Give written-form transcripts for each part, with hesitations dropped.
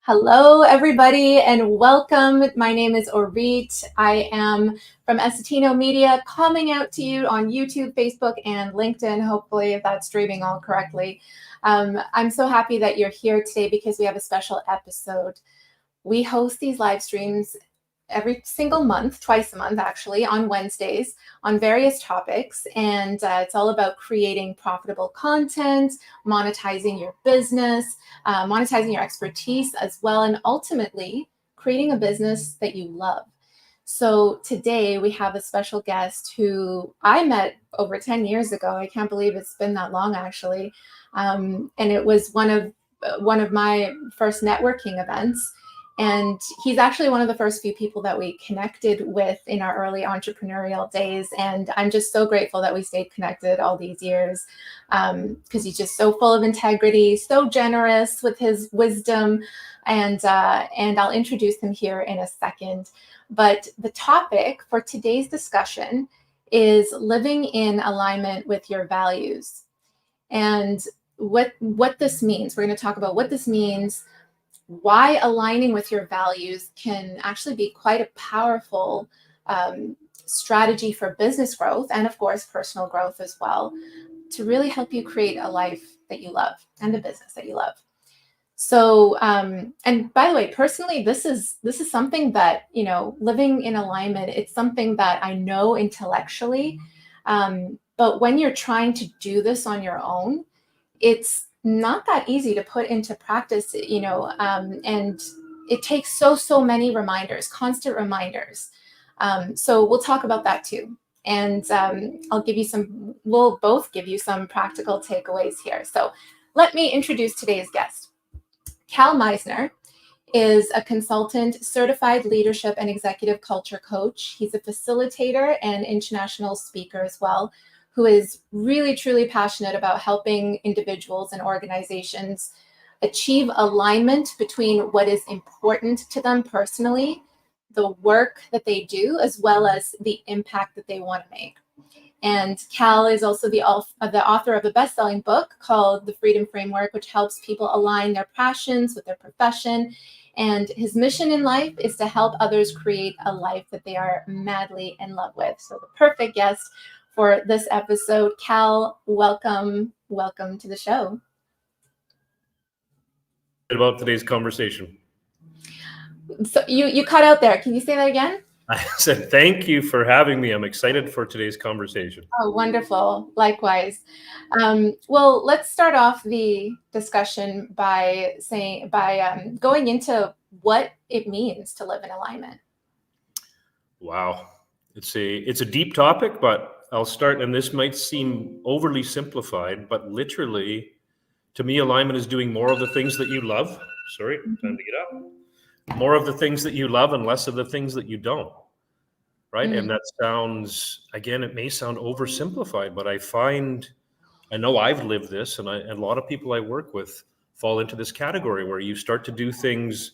Hello, everybody, and welcome. My name is Auret. I am from Essetino Media, coming out to you on YouTube, Facebook, and LinkedIn, hopefully, if that's streaming all correctly. I'm so happy that you're here today because we have a special episode. We host these live streams every single month, twice a month actually, on Wednesdays on various topics. And it's all about creating profitable content, monetizing your business, monetizing your expertise as well, and ultimately creating a business that you love. So today we have a special guest who I met over 10 years ago. I can't believe it's been that long actually. And it was one of my first networking events. And he's actually one of the first few people that we connected with in our early entrepreneurial days. And I'm just so grateful that we stayed connected all these years because he's just so full of integrity, so generous with his wisdom. And I'll introduce him here in a second. But the topic for today's discussion is living in alignment with your values. And what this means. We're going to talk about what this means, why aligning with your values can actually be quite a powerful strategy for business growth and, of course, personal growth as well, to really help you create a life that you love and a business that you love. So, and by the way, personally, this is something that, living in alignment, it's something that I know intellectually, but when you're trying to do this on your own, it's not that easy to put into practice, and it takes so many reminders, constant reminders. So we'll talk about that too. And we'll both give you some practical takeaways here. So let me introduce today's guest. Cal Misener is a consultant, certified leadership and executive culture coach. He's a facilitator and international speaker as well, who is really, truly passionate about helping individuals and organizations achieve alignment between what is important to them personally, the work that they do, as well as the impact that they want to make. And Cal is also the author of a best-selling book called The Freedom Framework, which helps people align their passions with their profession. And his mission in life is to help others create a life that they are madly in love with. So the perfect guest for this episode. Cal, welcome to the show. About today's conversation. So you cut out there. Can you say that again? I said, thank you for having me. I'm excited for today's conversation. Oh, wonderful. Likewise. Well, let's start off the discussion by going into what it means to live in alignment. Wow. It's a deep topic, but I'll start, and this might seem overly simplified, but literally, to me, alignment is doing more of the things that you love. Sorry, time to get up. More of the things that you love and less of the things that you don't, right? And that sounds, again, it may sound oversimplified, but I know I've lived this, and a lot of people I work with fall into this category where you start to do things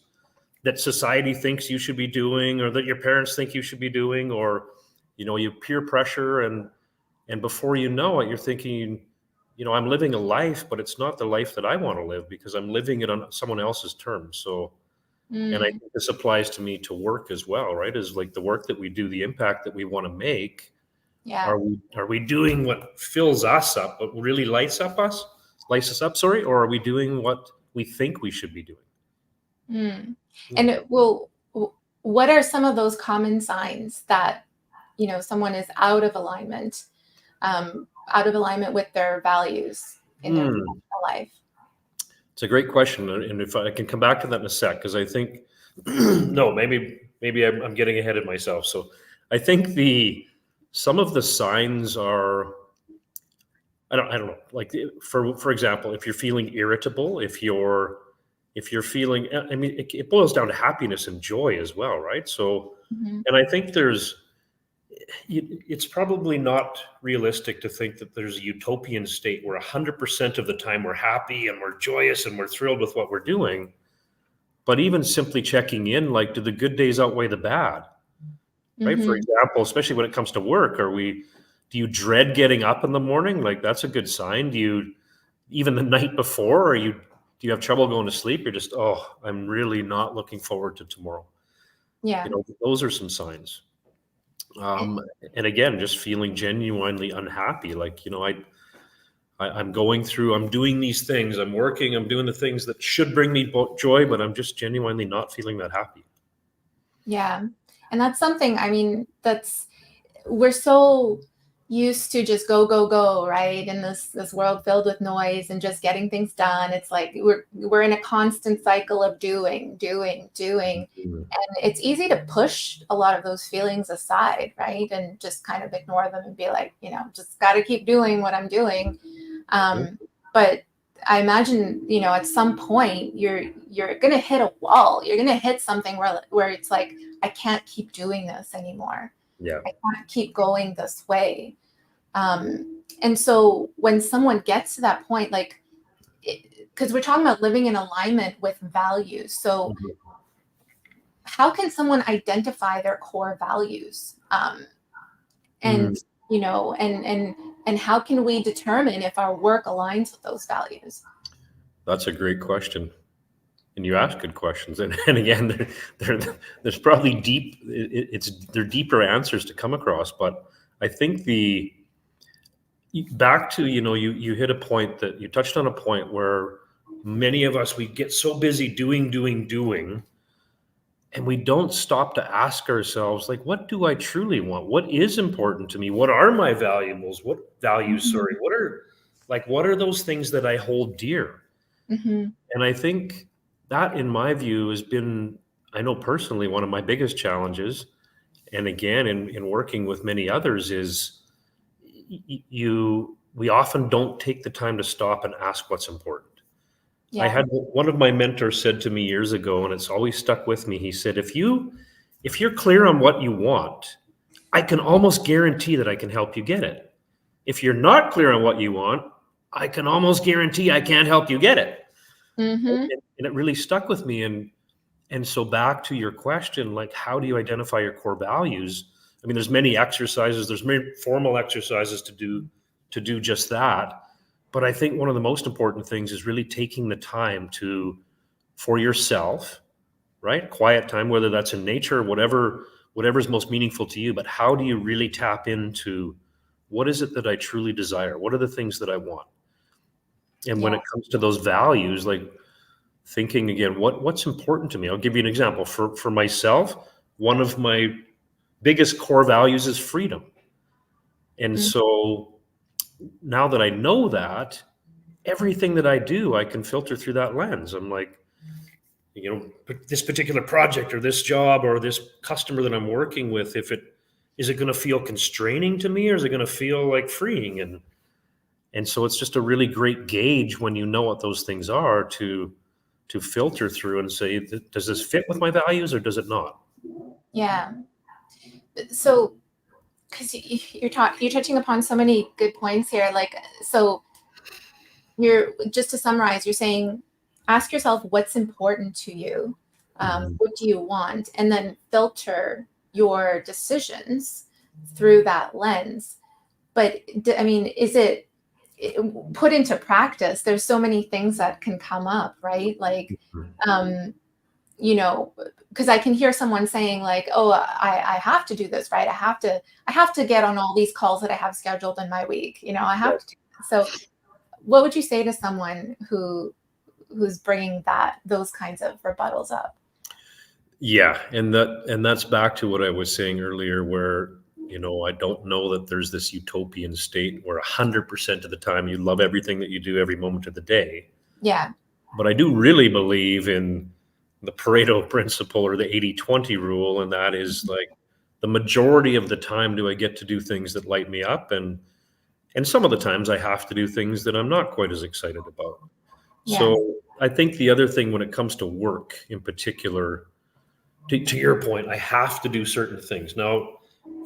that society thinks you should be doing, or that your parents think you should be doing, or, you peer pressure, and before you know it, you're thinking, I'm living a life, but it's not the life that I want to live because I'm living it on someone else's terms. So, and I think this applies to me to work as well, right? Is like the work that we do, the impact that we want to make. Yeah. Are we doing what fills us up, what really lights us up, sorry, or are we doing what we think we should be doing? Mm. Hmm. And what are some of those common signs that, someone is out of alignment with their values in their Hmm. professional life? It's a great question, and if I can come back to that in a sec, because I think no, maybe I'm getting ahead of myself. So I think some of the signs are I don't know, like for example, if you're feeling irritable, if you're feeling, I mean, it boils down to happiness and joy as well, right? So, Mhm. and I think it's probably not realistic to think that there's a utopian state where 100% of the time we're happy and we're joyous and we're thrilled with what we're doing. But even simply checking in, like, do the good days outweigh the bad? Right? For Mhm. example, especially when it comes to work, do you dread getting up in the morning? Like, that's a good sign. Do you, even the night before, do you have trouble going to sleep? You're just, oh, I'm really not looking forward to tomorrow. Yeah. Those are some signs. Um, and again, just feeling genuinely unhappy. Like, I'm doing these things, I'm working, I'm doing the things that should bring me joy, but I'm just genuinely not feeling that happy. Yeah. And that's something, I mean, we're so used to just go, go, go, right? In this world filled with noise and just getting things done. It's like we're in a constant cycle of doing, doing, doing. Mhm. And it's easy to push a lot of those feelings aside, right? And just kind of ignore them and be like, just got to keep doing what I'm doing. But I imagine, at some point you're going to hit a wall. You're going to hit something where it's like, I can't keep doing this anymore. Yeah. I can't keep going this way. And so when someone gets to that point, like, because we're talking about living in alignment with values. So Mhm. how can someone identify their core values? Mm. And, and how can we determine if our work aligns with those values? That's a great question. And you ask good questions. And again, there's probably there are deeper answers to come across. But I think back to, you hit a point that you touched on, a point where many of us, we get so busy doing, and we don't stop to ask ourselves, like, what do I truly want? What is important to me? What are my values, Mhm. sorry, what are those things that I hold dear? Mhm. And I think that, in my view, has been, I know personally, one of my biggest challenges. And again, in working with many others, is we often don't take the time to stop and ask what's important. I Yeah. had one of my mentors said to me years ago, and it's always stuck with me. He said, if you're clear on what you want, I can almost guarantee that I can help you get it. If you're not clear on what you want, I can almost guarantee I can't help you get it. Mhm. And it really stuck with me. And so, back to your question, like, how do you identify your core values? I mean, there's many exercises, there's many formal exercises to do just that. But I think one of the most important things is really taking the time for yourself, right? Quiet time, whether that's in nature, whatever's most meaningful to you. But how do you really tap into, what is it that I truly desire? What are the things that I want? And when Yeah. it comes to those values, like, thinking again, what's important to me? I'll give you an example. For myself, one of my biggest core values is freedom. And Mm. so now that I know that, everything that I do, I can filter through that lens. I'm like, this particular project or this job or this customer that I'm working with, is it going to feel constraining to me, or is it going to feel like freeing? And so it's just a really great gauge, when you know what those things are, to filter through and say, does this fit with my values or does it not? Yeah. So, because you're touching upon so many good points here. Like, so you're just to summarize, you're saying, ask yourself what's important to you, Mhm. what do you want, and then filter your decisions through that lens. But I mean, is it put into practice? There's so many things that can come up, right? Like, um, because I can hear someone saying like, oh, I have to do this, right? I have to get on all these calls that I have scheduled in my week. I have to do that. So what would you say to someone who's bringing those kinds of rebuttals up? Yeah. And that's back to what I was saying earlier, where, I don't know that there's this utopian state where 100% of the time you love everything that you do every moment of the day. Yeah. But I do really believe in the Pareto principle, or the 80-20 rule. And that is like, the majority of the time do I get to do things that light me up. And some of the times I have to do things that I'm not quite as excited about. Yeah. So I think the other thing when it comes to work in particular, to your point, I have to do certain things. Now,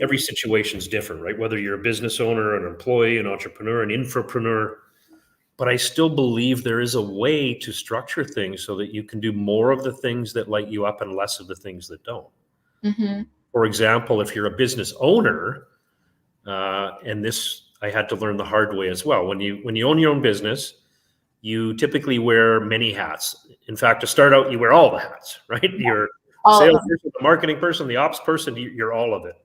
every situation is different, right? Whether you're a business owner, an employee, an entrepreneur, an infopreneur, but I still believe there is a way to structure things so that you can do more of the things that light you up and less of the things that don't. Mm-hmm. For example, if you're a business owner, and this I had to learn the hard way as well. When you own your own business, you typically wear many hats. In fact, to start out, you wear all the hats, right? Yeah. You're the salesperson, the marketing person, the ops person. You're all of it.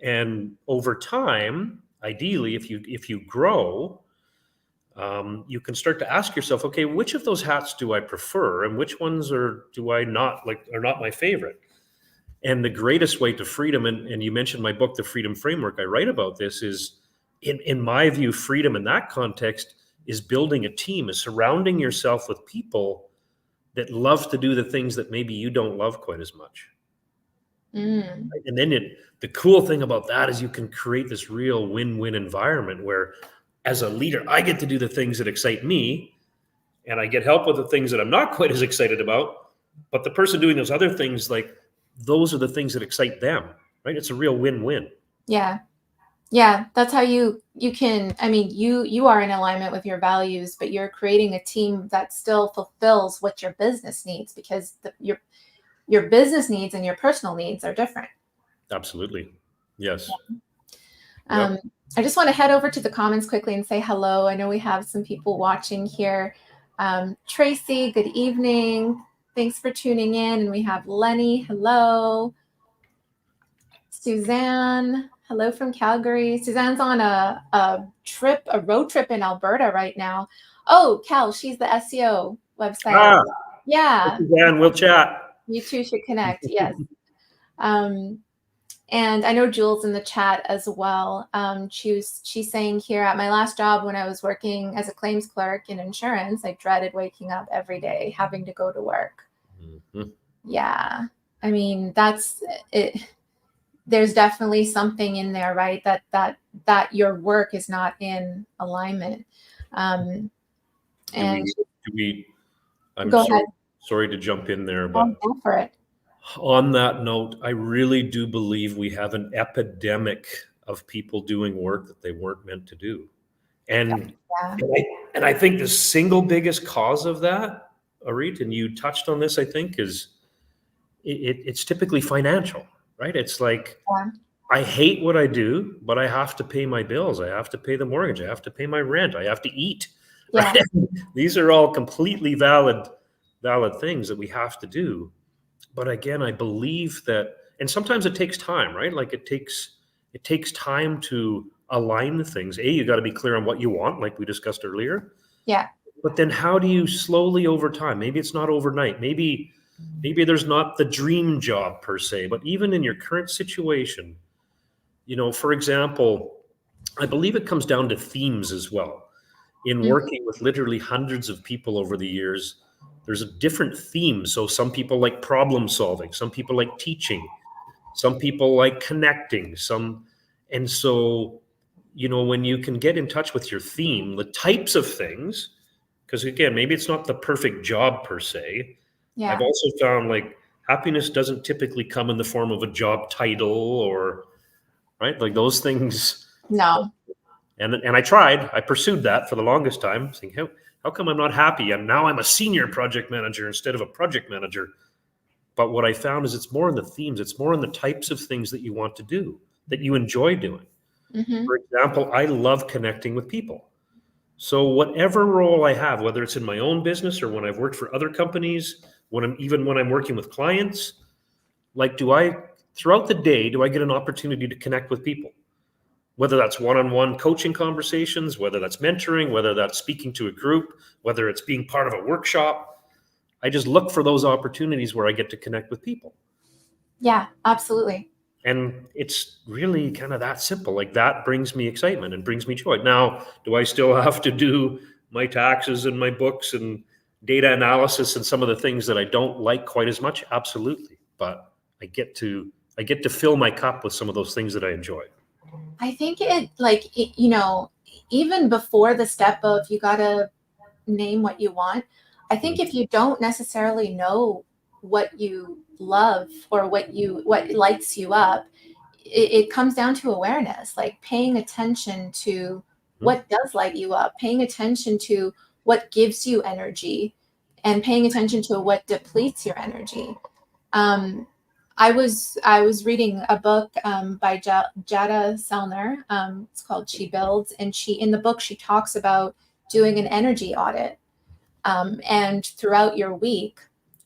And over time, ideally, if you grow, you can start to ask yourself, okay, which of those hats do I prefer, and which ones do I not like, are not my favorite? And the greatest way to freedom, and you mentioned my book, The Freedom Framework, I write about this, is in my view, freedom in that context is building a team, is surrounding yourself with people that love to do the things that maybe you don't love quite as much. Mm. And then the cool thing about that is you can create this real win-win environment where, as a leader, I get to do the things that excite me, and I get help with the things that I'm not quite as excited about. But the person doing those other things, like, those are the things that excite them, right? It's a real win-win. Yeah. Yeah. That's how you can, you are in alignment with your values, but you're creating a team that still fulfills what your business needs, because your business needs and your personal needs are different. Absolutely. Yes. Yep. I just want to head over to the comments quickly and say hello. I know we have some people watching here. Tracy, good evening. Thanks for tuning in. And we have Lenny, hello. Suzanne, hello from Calgary. Suzanne's on a road trip in Alberta right now. Oh, Cal, she's the SEO website. Yeah. Suzanne, we'll chat. You two should connect. Yes. And I know Jules in the chat as well. She's saying here, at my last job when I was working as a claims clerk in insurance, I dreaded waking up every day, having to go to work. Mm-hmm. Yeah. That's it. There's definitely something in there, right? That your work is not in alignment. I'm sorry to jump in there, but go for it. On that note, I really do believe we have an epidemic of people doing work that they weren't meant to do. And I think the single biggest cause of that, Auret, and you touched on this, I think, is it's typically financial, right? It's like, I hate what I do, but I have to pay my bills. I have to pay the mortgage. I have to pay my rent. I have to eat. Right? These are all completely valid things that we have to do. But again, I believe that, and sometimes it takes time, right? Like it takes time to align the things. You got to be clear on what you want, like we discussed earlier. Yeah. But then how do you slowly over time? Maybe it's not overnight. Maybe there's not the dream job per se, but even in your current situation, for example, I believe it comes down to themes as well. In working with literally hundreds of people over the years, there's a different theme. So some people like problem solving, some people like teaching, some people like connecting, and so, when you can get in touch with your theme, the types of things, because again, maybe it's not the perfect job per se. Yeah. I've also found like happiness doesn't typically come in the form of a job title or, right? Like those things. No. And I pursued that for the longest time, saying, how come I'm not happy? And now I'm a senior project manager instead of a project manager. But what I found is it's more in the themes. It's more in the types of things that you want to do, that you enjoy doing. Mm-hmm. For example, I love connecting with people. So whatever role I have, whether it's in my own business or when I've worked for other companies, even when I'm working with clients, like, throughout the day, do I get an opportunity to connect with people? Whether that's one-on-one coaching conversations, whether that's mentoring, whether that's speaking to a group, whether it's being part of a workshop, I just look for those opportunities where I get to connect with people. Yeah, absolutely. And it's really kind of that simple. Like, that brings me excitement and brings me joy. Now, do I still have to do my taxes and my books and data analysis and some of the things that I don't like quite as much? Absolutely. But I get to fill my cup with some of those things that I enjoy. I think even before the step of you got to name what you want, I think if you don't necessarily know what you love or what lights you up, it comes down to awareness, like paying attention to what does light you up, paying attention to what gives you energy, and paying attention to what depletes your energy. I was reading a book by Jada Selner. It's called She Builds, and in the book she talks about doing an energy audit, and throughout your week,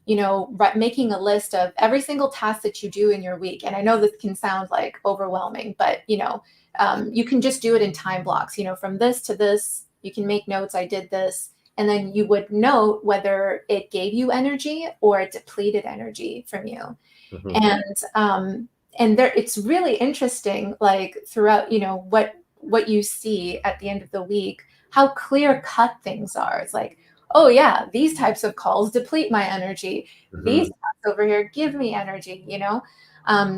making a list of every single task that you do in your week. And I know this can sound like overwhelming, but you can just do it in time blocks. From this to this, you can make notes. I did this. And then you would note whether it gave you energy or it depleted energy from you. Mm-hmm. And there, it's really interesting, like throughout, what you see at the end of the week, how clear cut things are. It's like, oh yeah, these types of calls deplete my energy. Mm-hmm. These tasks over here give me energy,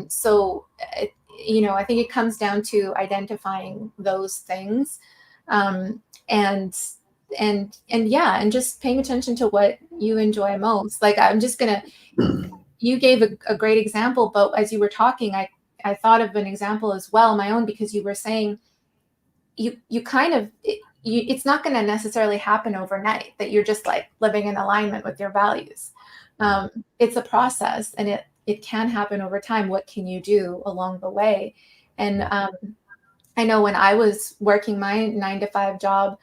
So, I think it comes down to identifying those things, and just paying attention to what you enjoy most. Like, I'm just gonna, you gave a great example, but as you were talking, I thought of an example as well, my own, because you were saying you kind of, it's not going to necessarily happen overnight that you're just like living in alignment with your values. It's a process, and it can happen over time. What can you do along the way? And I know when I was working my 9-to-5 job,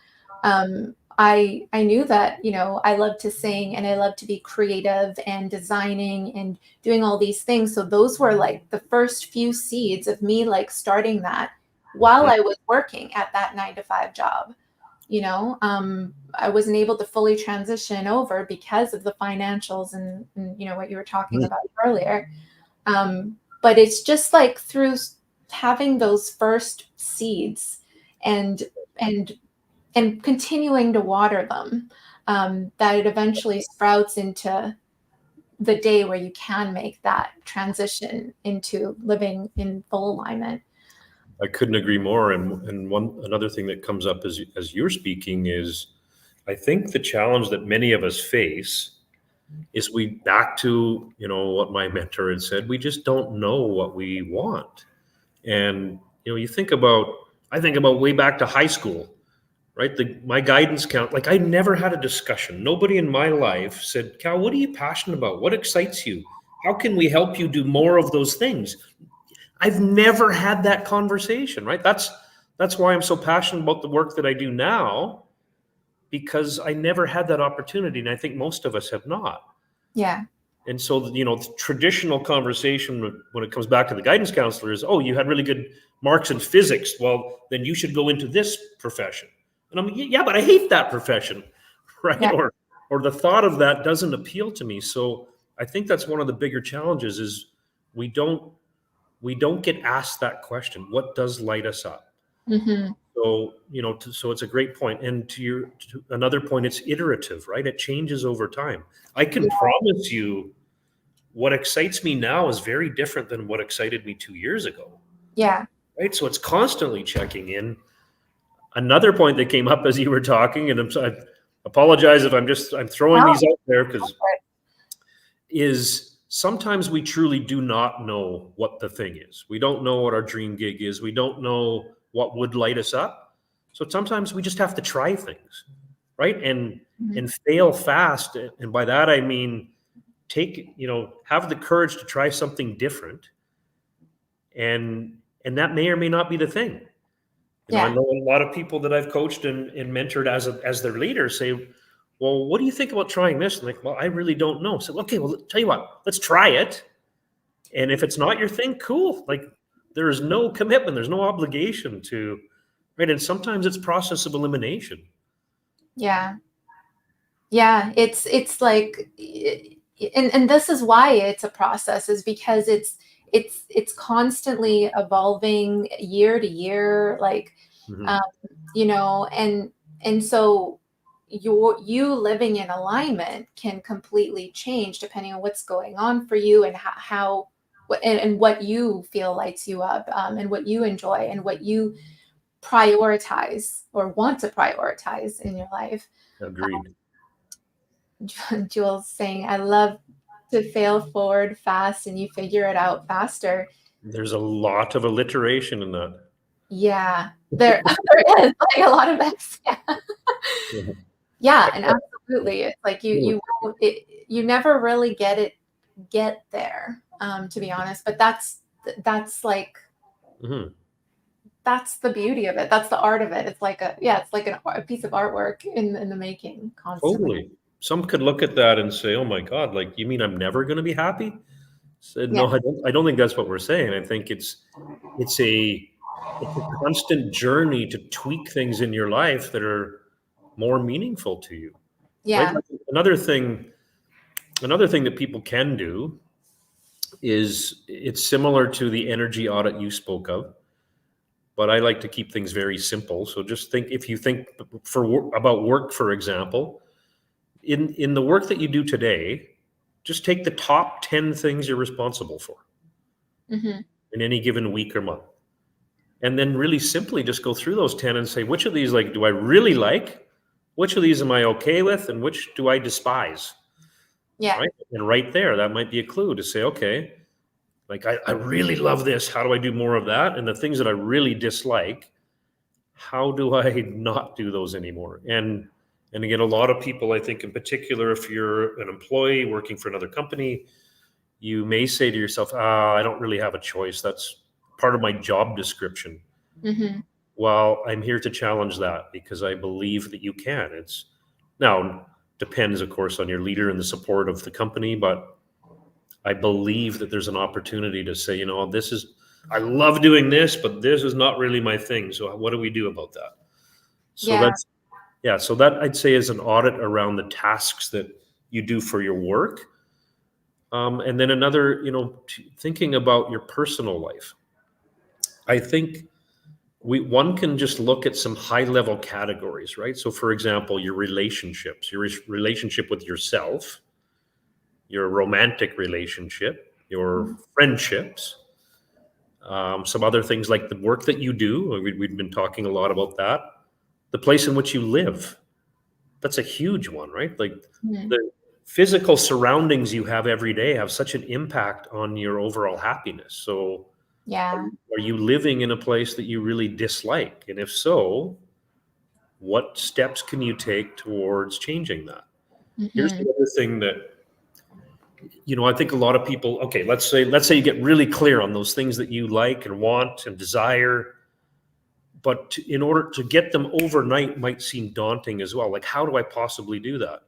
I knew that, I love to sing and I love to be creative and designing and doing all these things. So those were like the first few seeds of me like starting that while I was working at that 9-to-5 job. I wasn't able to fully transition over because of the financials and what you were talking about earlier. But it's just like through having those first seeds and continuing to water them, that it eventually sprouts into the day where you can make that transition into living in full alignment. I couldn't agree more. And another thing that comes up as you're speaking is, I think the challenge that many of us face is back to, what my mentor had said, we just don't know what we want. And, I think about way back to high school, right? My guidance count, like, I never had a discussion. Nobody in my life said, Cal, what are you passionate about? What excites you? How can we help you do more of those things? I've never had that conversation, right? That's why I'm so passionate about the work that I do now, because I never had that opportunity. And I think most of us have not. Yeah. And so, the traditional conversation when it comes back to the guidance counselor is, oh, you had really good marks in physics. Well, then you should go into this profession. And I'm, yeah, but I hate that profession, right? Yeah. Or the thought of that doesn't appeal to me. So I think that's one of the bigger challenges is we don't get asked that question. What does light us up? Mm-hmm. So, so it's a great point. And to another point, it's iterative, right? It changes over time. I can promise you what excites me now is very different than what excited me 2 years ago. Yeah. Right. So it's constantly checking in. Another point that came up as you were talking, and I apologize if I'm throwing these out there, because is sometimes we truly do not know what the thing is. We don't know what our dream gig is. We don't know what would light us up. So sometimes we just have to try things, right? And fail fast. And by that, I mean, have the courage to try something different. And that may or may not be the thing. I know a lot of people that I've coached and mentored as their leaders say, well, what do you think about trying this? And like, well, I really don't know. So, okay, well, tell you what, let's try it. And if it's not your thing, cool. Like, there is no commitment, there's no obligation to, right? And sometimes it's process of elimination. Yeah. Yeah, it's like, and this is why it's a process, is because it's constantly evolving year to year, like, Mhm. um, and so you living in alignment can completely change depending on what's going on for you, and how and what you feel lights you up, and what you enjoy and what you prioritize or want to prioritize in your life. Agreed. Jules saying, I love to fail forward fast and you figure it out faster. There's a lot of alliteration in that. Yeah, there, there is like a lot of X. Yeah. Yeah. Yeah, and absolutely. It's like you never really get there, to be honest. But that's like, Mhm. that's the beauty of it. That's the art of it. It's like it's like a piece of artwork in the making constantly. Totally. Some could look at that and say, "Oh my God, like you mean I'm never going to be happy?" Said, Yeah, no, I don't. I don't think that's what we're saying. I think it's a it's a constant journey to tweak things in your life that are more meaningful to you, right? yeah, Like another thing that people can do is it's similar to the energy audit you spoke of, but I like to keep things very simple. So just think, if you think about work, for example, in the work that you do today, just take the top 10 things you're responsible for hmm, in any given week or month. And then really simply just go through those 10 and say, which of these like do I really like? Which of these am I okay with? And which do I despise? yeah, Right. And right there, that might be a clue to say, okay, like I really love this. How do I do more of that? And the things that I really dislike, how do I not do those anymore? And again, a lot of people, I think in particular, if you're an employee working for another company, you may say to yourself, I don't really have a choice. That's part of my job description. hmm, Well, I'm here to challenge that because I believe that you can. It's now depends, of course, on your leader and the support of the company, but I believe that there's an opportunity to say, this is, I love doing this, but this is not really my thing. So what do we do about that? So yeah, that's, yeah. So that I'd say is an audit around the tasks that you do for your work. And then another, thinking about your personal life. I think one can just look at some high level categories, right? So for example, your relationships, your relationship with yourself, your romantic relationship, your friendships, some other things like the work that you do. We've been talking a lot about that. The place in which you live, that's a huge one, right? Like mhm, the physical surroundings you have every day have such an impact on your overall happiness. So yeah, are you living in a place that you really dislike? And if so, what steps can you take towards changing that? Here's hmm, the other thing that, I think a lot of people, okay, let's say you get really clear on those things that you like and want and desire, but in order to get them overnight might seem daunting as well. Like, how do I possibly do that?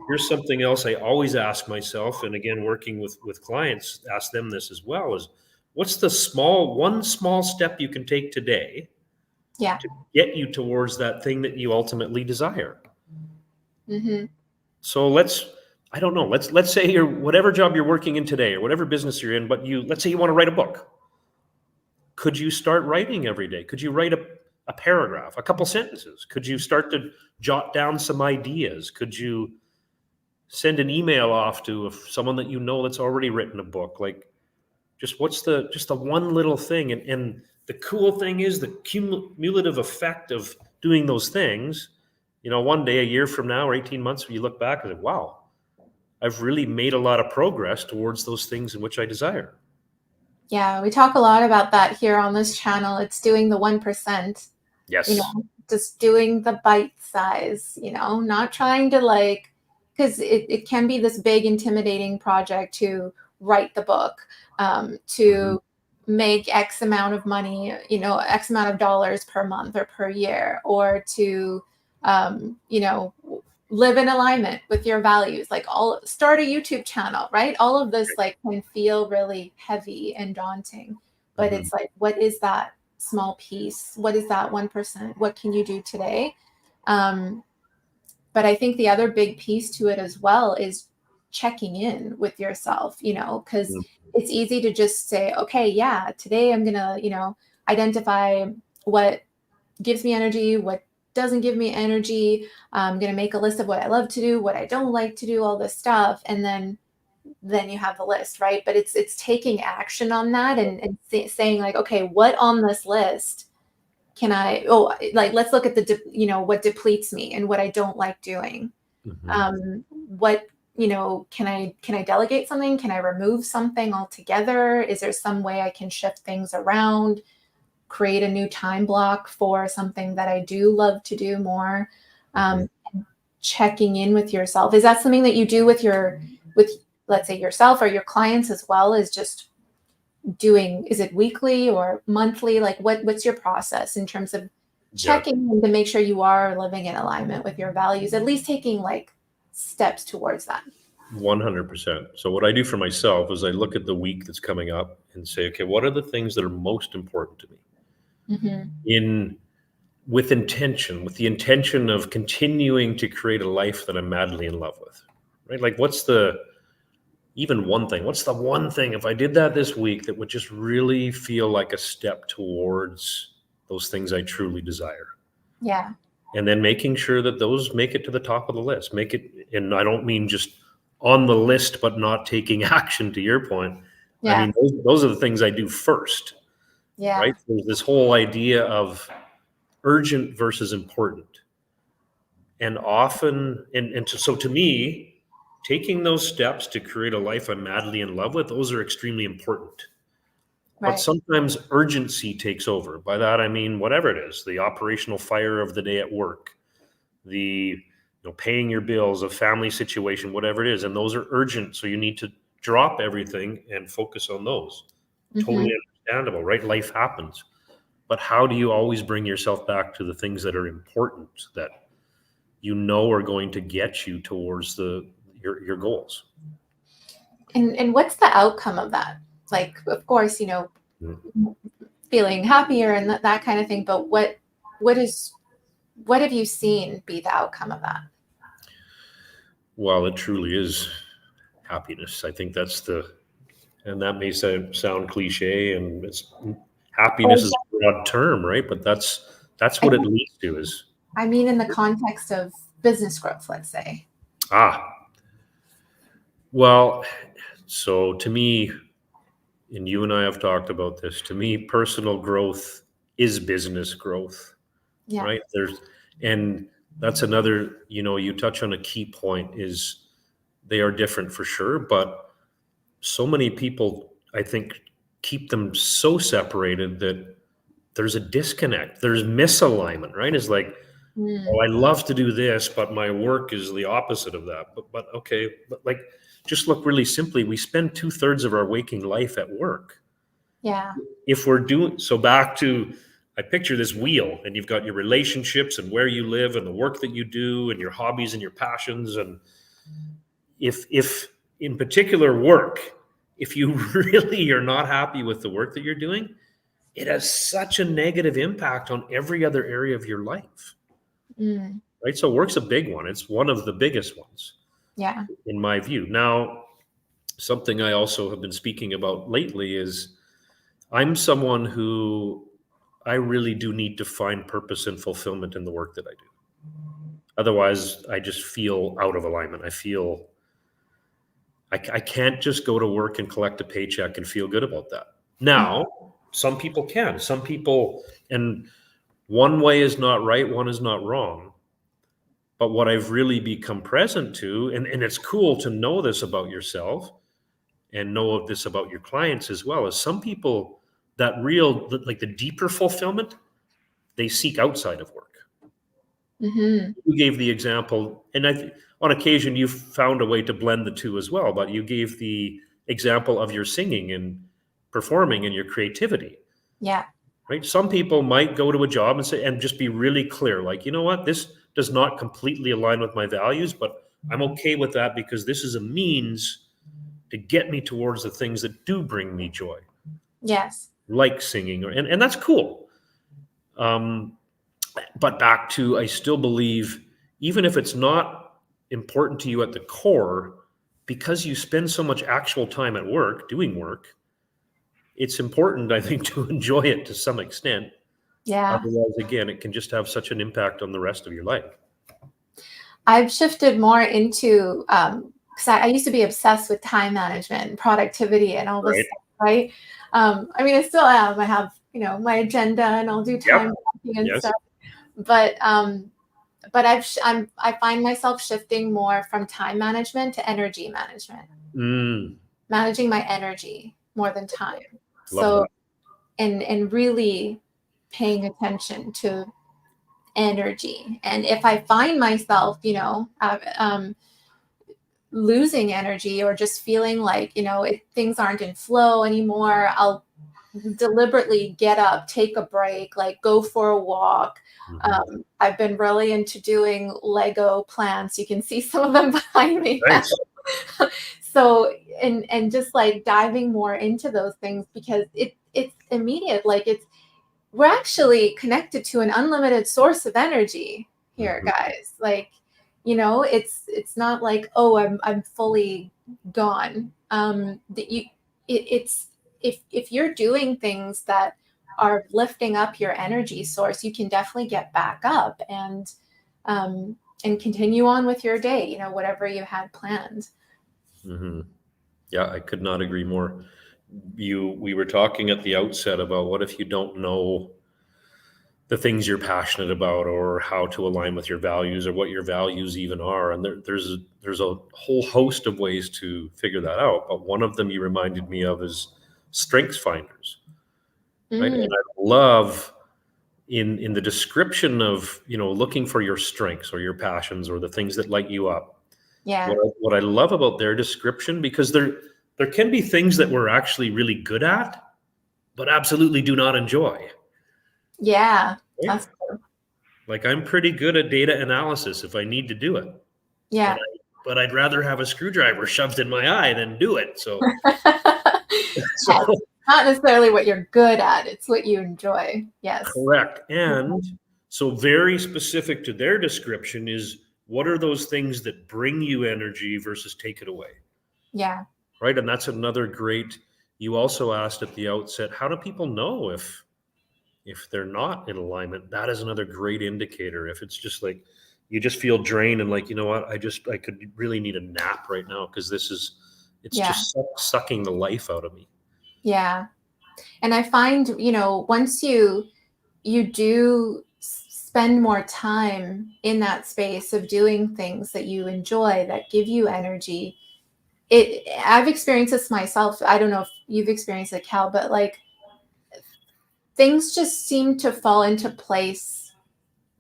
Here's something else I always ask myself, and again, working with clients, ask them this as well, is what's the one small step you can take today yeah, to get you towards that thing that you ultimately desire? hmm, So I don't know, let's say you're whatever job you're working in today or whatever business you're in, but let's say you want to write a book. Could you start writing every day? Could you write a paragraph, a couple sentences? Could you start to jot down some ideas? Could you send an email off to someone that you know that's already written a book? Like, just the one little thing. And the cool thing is the cumulative effect of doing those things. One day, a year from now, or 18 months, when you look back and say, wow, I've really made a lot of progress towards those things in which I desire. yeah. We talk a lot about that here on this channel. It's doing the 1%, Yes. just doing the bite size, not trying to like, because it can be this big, intimidating project to write the book, Mhm. to make X amount of money, X amount of dollars per month or per year, or to, live in alignment with your values, like start a YouTube channel, right? All of this like can feel really heavy and daunting, but it's like, what is that small piece? What is that 1%? What can you do today? But I think the other big piece to it as well is checking in with yourself, because it's easy to just say, okay, yeah, today I'm gonna, identify what gives me energy, what doesn't give me energy. I'm going to make a list of what I love to do, what I don't like to do, all this stuff. And then you have the list, right? But it's taking action on that and saying like, okay, what on this list can like, let's look at what depletes me and what I don't like doing. What, can I delegate something? Can I remove something altogether? Is there some way I can shift things around? Create a new time block for something that I do love to do more. Checking in with yourself. Is that something that you do with let's say yourself or your clients as well, is just is it weekly or monthly? Like what's your process in terms of checking in to make sure you are living in alignment with your values, at least taking like steps towards that? 100%. So what I do for myself is I look at the week that's coming up and say, okay, what are the things that are most important to me? With the intention of continuing to create a life that I'm madly in love with, right? Like what's the one thing, if I did that this week, that would just really feel like a step towards those things I truly desire? Yeah. And then making sure that those make it to the top of the list, and I don't mean just on the list, but not taking action, to your point. Yeah. I mean, those are the things I do first. Yeah. Right. There's this whole idea of urgent versus important. And often, so to me, taking those steps to create a life I'm madly in love with, those are extremely important. Right. But sometimes urgency takes over. By that, I mean, whatever it is, the operational fire of the day at work, the paying your bills, a family situation, whatever it is. And those are urgent. So you need to drop everything and focus on those. Totally understandable, right? Life happens. But how do you always bring yourself back to the things that are important, that are going to get you towards your goals? And what's the outcome of that? Like, of course, feeling happier and that kind of thing. But what have you seen be the outcome of that? Well, it truly is happiness. I think and that may sound cliche, and happiness is a broad term, right? But that's what it leads to. Is, I mean, in the context of business growth, let's say. Well, so to me, and you and I have talked about this, to me, personal growth is business growth, right? And that's another, you touch on a key point, is they are different for sure, but so many people, I think, keep them so separated that there's a disconnect. There's misalignment, right? It's like, I love to do this, but my work is the opposite of that. But okay, but like, just look really simply, we spend 2/3 of our waking life at work. Yeah. If we're back to, I picture this wheel, and you've got your relationships and where you live and the work that you do and your hobbies and your passions. And if in particular work, if you really are not happy with the work that you're doing, it has such a negative impact on every other area of your life. Right? So work's a big one. It's one of the biggest ones. Yeah. In my view. Now, something I also have been speaking about lately is I'm someone who I really do need to find purpose and fulfillment in the work that I do. Otherwise, I just feel out of alignment. I feel I can't just go to work and collect a paycheck and feel good about that. Now, some people can. Some people, and one way is not right, one is not wrong. But what I've really become present to, and it's cool to know this about yourself and know this about your clients as well, is some people, that real, like the deeper fulfillment, they seek outside of work. You gave the example, and on occasion you've found a way to blend the two as well, but you gave the example of your singing and performing and your creativity. Yeah. Right? Some people might go to a job and say, and just be really clear, like, you know what, this does not completely align with my values, but I'm okay with that because this is a means to get me towards the things that do bring me joy. Yes. Like singing, and that's cool. But back to, I still believe, even if it's not important to you at the core, because you spend so much actual time at work doing work, it's important, I think, to enjoy it to some extent. Yeah. Otherwise, again, it can just have such an impact on the rest of your life. I've shifted more into, because I used to be obsessed with time management and productivity and all this Right. stuff, right? I mean, I still am. I have, my agenda and I'll do time blocking and Yes. stuff. But I find myself shifting more from time management to energy management, managing my energy more than time. Love So, that. and really paying attention to energy. And if I find myself, losing energy or just feeling like, things aren't in flow anymore, I'll deliberately get up, take a break, like go for a walk. I've been really into doing Lego plants. You can see some of them behind me. Nice. So, and just like diving more into those things because it's immediate. Like we're actually connected to an unlimited source of energy here, guys. Like, it's not like, oh, I'm fully gone. It's if you're doing things that are lifting up your energy source, you can definitely get back up and continue on with your day, whatever you had planned. Yeah, I could not agree more. We were talking at the outset about what if you don't know the things you're passionate about or how to align with your values or what your values even are. And there's a whole host of ways to figure that out. But one of them you reminded me of is strengths finders. Right. And I love in the description of, looking for your strengths or your passions or the things that light you up. Yeah. What I love about their description, because there can be things that we're actually really good at, but absolutely do not enjoy. Yeah. Right? That's true. Like I'm pretty good at data analysis if I need to do it. Yeah. But I'd rather have a screwdriver shoved in my eye than do it. So, not necessarily what you're good at, it's what you enjoy. Yes. Correct. And so very specific to their description is, what are those things that bring you energy versus take it away? Yeah. Right. And that's another great, you also asked at the outset, how do people know if they're not in alignment? That is another great indicator. If it's just like, you just feel drained and like, you know what, I could really need a nap right now because it's just sucking the life out of me. Yeah. And I find, once you do spend more time in that space of doing things that you enjoy, that give you energy, I've experienced this myself. I don't know if you've experienced it, Cal, but like things just seem to fall into place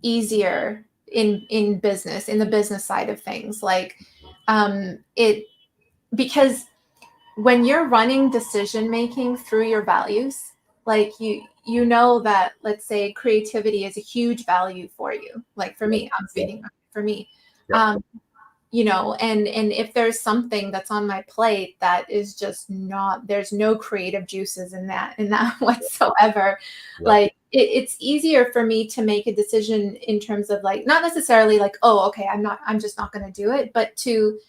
easier in business, in the business side of things. Like because when you're running decision making through your values, like you know that, let's say, creativity is a huge value for you. Like for me, I'm speaking for me. And if there's something that's on my plate that is just not, there's no creative juices in that whatsoever. Like it's easier for me to make a decision in terms of like, not necessarily like, oh, okay, I'm just not going to do it, but to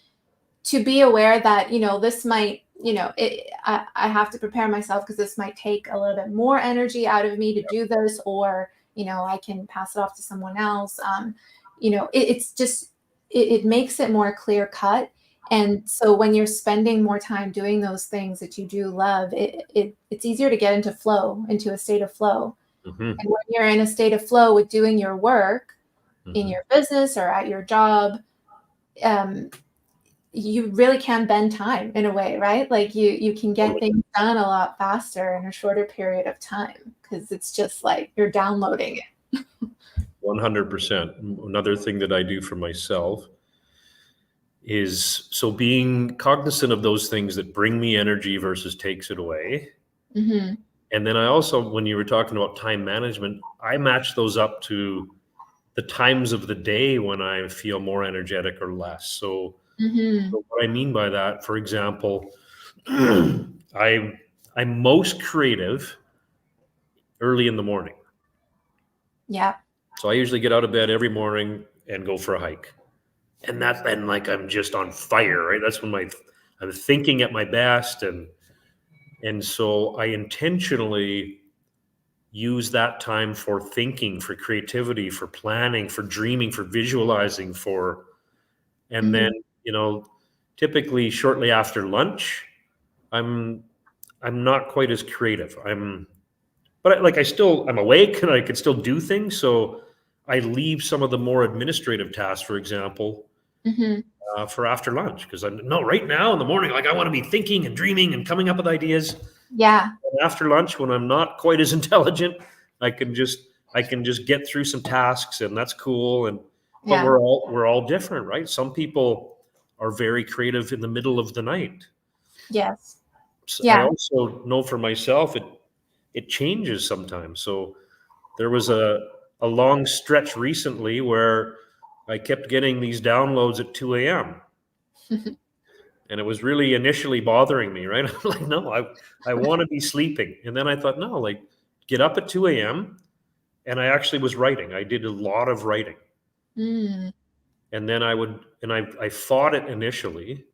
be aware that, this might, I have to prepare myself because this might take a little bit more energy out of me to do this, or, I can pass it off to someone else. It's just, it makes it more clear cut. And so when you're spending more time doing those things that you do love, it's easier to get into a state of flow. And when you're in a state of flow with doing your work in your business or at your job, you really can bend time in a way, right? Like you can get things done a lot faster in a shorter period of time because it's just like you're downloading it. 100%. Another thing that I do for myself is being cognizant of those things that bring me energy versus takes it away. And then I also, when you were talking about time management, I match those up to the times of the day when I feel more energetic or less. So, Mm-hmm. so what I mean by that, for example, I'm most creative early in the morning. Yeah. So I usually get out of bed every morning and go for a hike. And that's then like I'm just on fire, right? That's when I'm thinking at my best, and so I intentionally use that time for thinking, for creativity, for planning, for dreaming, for visualizing, and then, Mm-hmm. typically shortly after lunch, I'm I'm not quite as creative. I'm awake and I can still do things. So I leave some of the more administrative tasks, for example, Mm-hmm. for after lunch, because I'm no right now in the morning, like I want to be thinking and dreaming and coming up with ideas. Yeah. And after lunch, when I'm not quite as intelligent, I can just I can just get through some tasks, and that's cool. But Yeah. we're all different, right? Some people are very creative in the middle of the night. Yes. So I Yeah. also know for myself it changes sometimes. So there was a long stretch recently where I kept getting these downloads at 2 a.m. and it was really initially bothering me, right? I'm like, no, I want to be sleeping. And then I thought, no, like get up at 2 a.m. And I actually was writing. I did a lot of writing. Mm. And then I fought it initially.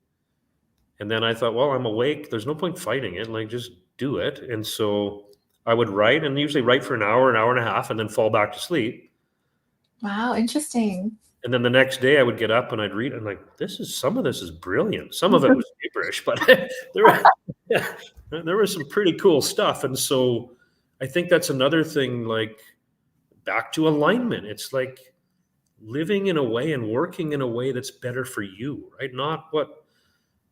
And then I thought, well, I'm awake. There's no point fighting it. Like, just do it. And so I would write and usually write for an hour and a half, and then fall back to sleep. Wow. Interesting. And then the next day I would get up and I'd read. And like, some of this is brilliant. Some of it was gibberish, but there, were, yeah, there was some pretty cool stuff. And so I think that's another thing, like back to alignment. It's like living in a way and working in a way that's better for you, right? Not what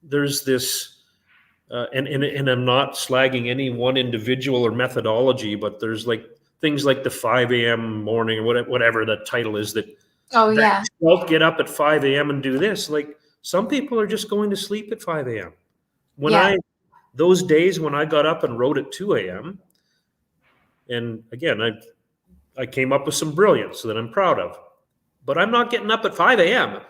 there's this, and I'm not slagging any one individual or methodology, but there's like things like the 5 a.m. morning or whatever that title is Oh, that yeah. don't get up at 5 a.m. and do this. Like some people are just going to sleep at 5 a.m. When Yeah. those days when I got up and wrote at 2 a.m. and again, I came up with some brilliance that I'm proud of, but I'm not getting up at 5 a.m.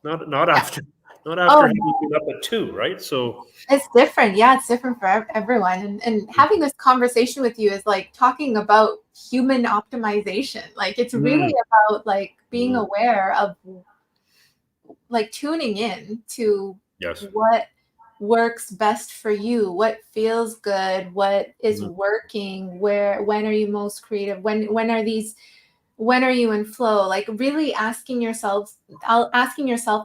Not after Oh, having been up at 2, right? So it's different. Yeah, it's different for everyone. And having this conversation with you is like talking about human optimization. Like it's really mm, about like being mm, aware of like tuning in to yes. what works best for you, what feels good, what is Mm, working, when are you most creative, when are you in flow, like really asking yourself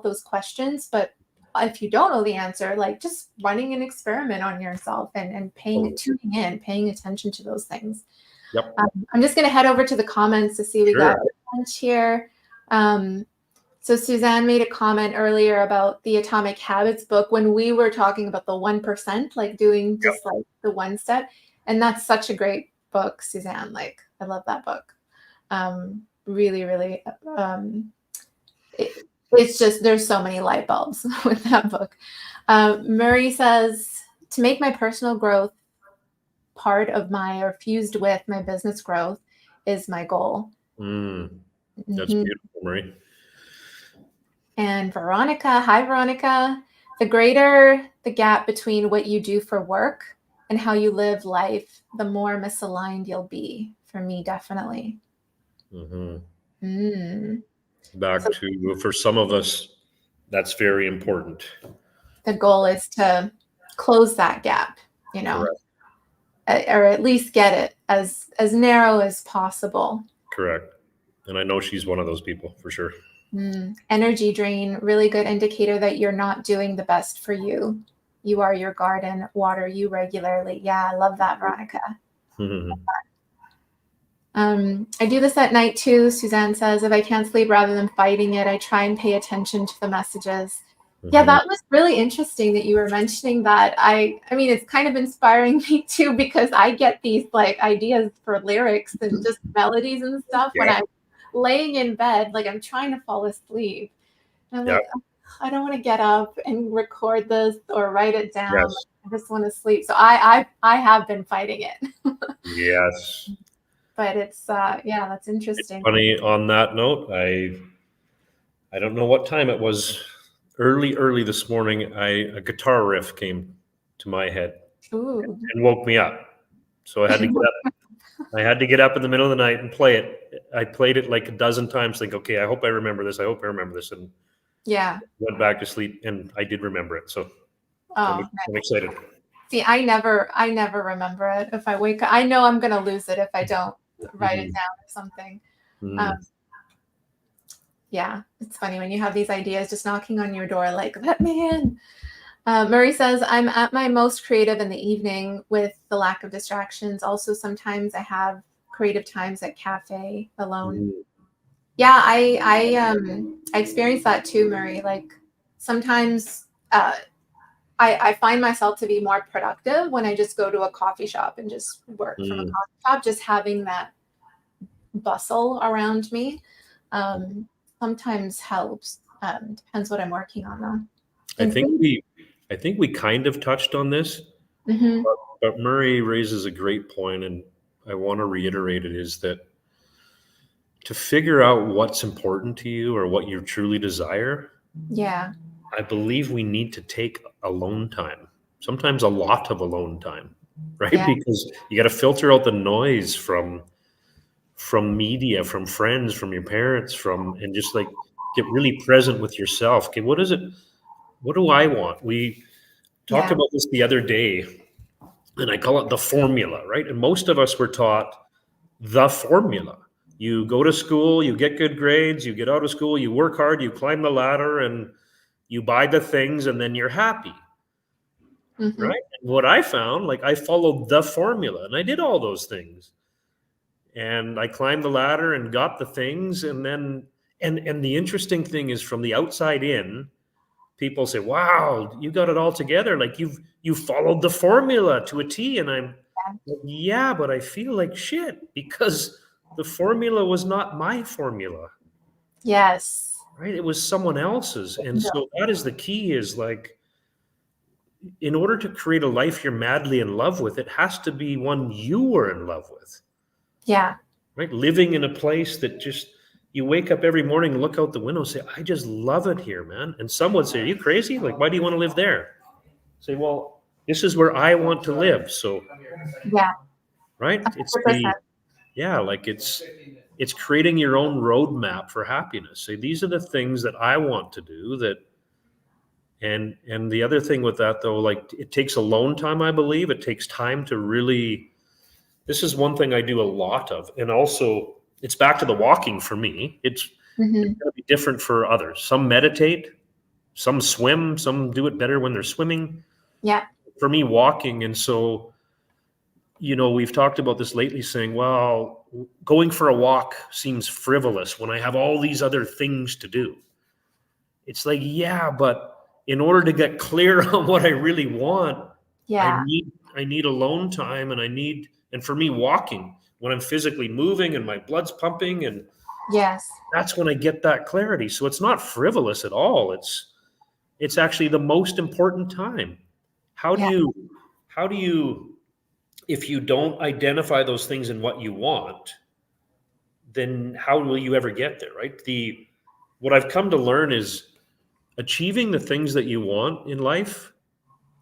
those questions. But if you don't know the answer, like just running an experiment on yourself and totally. tuning in, paying attention to those things. Yep. I'm just going to head over to the comments to see we got Sure. a bunch here. So Suzanne made a comment earlier about the Atomic Habits book when we were talking about the 1%, like doing just like the one step. And that's such a great book, Suzanne. Like I love that book. Really, really, it's just, there's so many light bulbs with that book. Murray says, to make my personal growth part of or fused with my business growth is my goal. That's Mhm. beautiful, Marie. And Veronica, hi, Veronica. The greater the gap between what you do for work and how you live life, the more misaligned you'll be. For me, definitely. Hmm. Mm. Back So to, for some of us, that's very important. the goal is to close that gap, Correct. or at least get it as narrow as possible. Correct. And I know she's one of those people for sure. Energy drain, really good indicator that you're not doing the best for you. You are your garden, water you regularly. Yeah, I love that, Veronica. Mhm. I do this at night too. Suzanne says, if I can't sleep, rather than fighting it, I try and pay attention to the messages. Yeah, Mhm. that was really interesting that you were mentioning that. I mean, it's kind of inspiring me too, because I get these like ideas for lyrics and just melodies and stuff when Yeah. I'm laying in bed, like I'm trying to fall asleep. And I'm Yeah. like, "Oh, I don't want to get up and record this or write it down. Yes. Like, I just want to sleep." So I have been fighting it. Yes. but it's yeah, that's interesting. Funny on that note, I don't know what time it was. Early this morning, a guitar riff came to my head Ooh. and woke me up. So I had to get up. I had to get up in the middle of the night and play it. I played it like a dozen times, think, okay, I hope I remember this. I hope I remember this, and Yeah. went back to sleep, and I did remember it. So I'm Nice. excited. See, I never remember it. If I wake up, I know I'm gonna lose it if I don't write it down or something. Yeah, it's funny when you have these ideas just knocking on your door, like, let me in. Murray says, I'm at my most creative in the evening with the lack of distractions. Also, sometimes I have creative times at cafe alone. Yeah, I experienced that too, Murray. Like sometimes I find myself to be more productive when I just go to a coffee shop and just work from a coffee shop, just having that bustle around me. Sometimes helps. Depends what I'm working on though. I think we kind of touched on this, but Murray raises a great point, and I want to reiterate it, is that to figure out what's important to you or what you truly desire, Yeah. I believe we need to take alone time, sometimes a lot of alone time, right? Yeah. Because you got to filter out the noise from media, from friends, from your parents, and just like get really present with yourself. Okay, what is it? What do I want? We talked about this the other day, and I call it the formula, right? And most of us were taught the formula. You go to school, you get good grades, you get out of school, you work hard, you climb the ladder, and you buy the things, and then you're happy. Right? And what I found, like I followed the formula and I did all those things. And I climbed the ladder and got the things. And then, and the interesting thing is, from the outside in, people say, wow, you got it all together. Like you followed the formula to a T. And I'm like, yeah, but I feel like shit because the formula was not my formula. Yes. Right? It was someone else's. And so that is the key, is like, in order to create a life you're madly in love with, it has to be one you were in love with. Yeah. Right? Living in a place that just, you wake up every morning, look out the window, and say, I just love it here, man. And some would say, are you crazy? Like, why do you want to live there? Say, well, this is where I want to live. So, yeah. Right? It's 100%. like it's creating your own roadmap for happiness. Say, these are the things that I want to do. That and the other thing with that, though, like, it takes alone time, I believe. It takes time to really, this is one thing I do a lot of. And also, it's back to the walking for me. It's going to be different for others. Some meditate, some swim, some do it better when they're swimming. Yeah. For me, walking. And so, we've talked about this lately, saying, well, going for a walk seems frivolous when I have all these other things to do. It's like, yeah, but in order to get clear on what I really want, I need alone time, and for me, walking, when I'm physically moving and my blood's pumping, and that's when I get that clarity. So it's not frivolous at all. It's actually the most important time. How do you, if you don't identify those things in what you want, then how will you ever get there, right? What I've come to learn is achieving the things that you want in life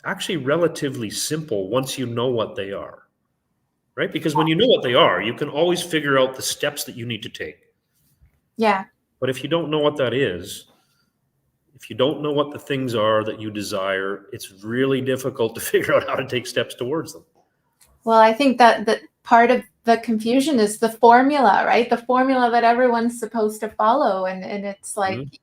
actually relatively simple once you know what they are, right? Because when you know what they are, you can always figure out the steps that you need to take. Yeah. But if you don't know what that is, if you don't know what the things are that you desire, it's really difficult to figure out how to take steps towards them. Well, I think that part of the confusion is the formula, right? The formula that everyone's supposed to follow. And it's like,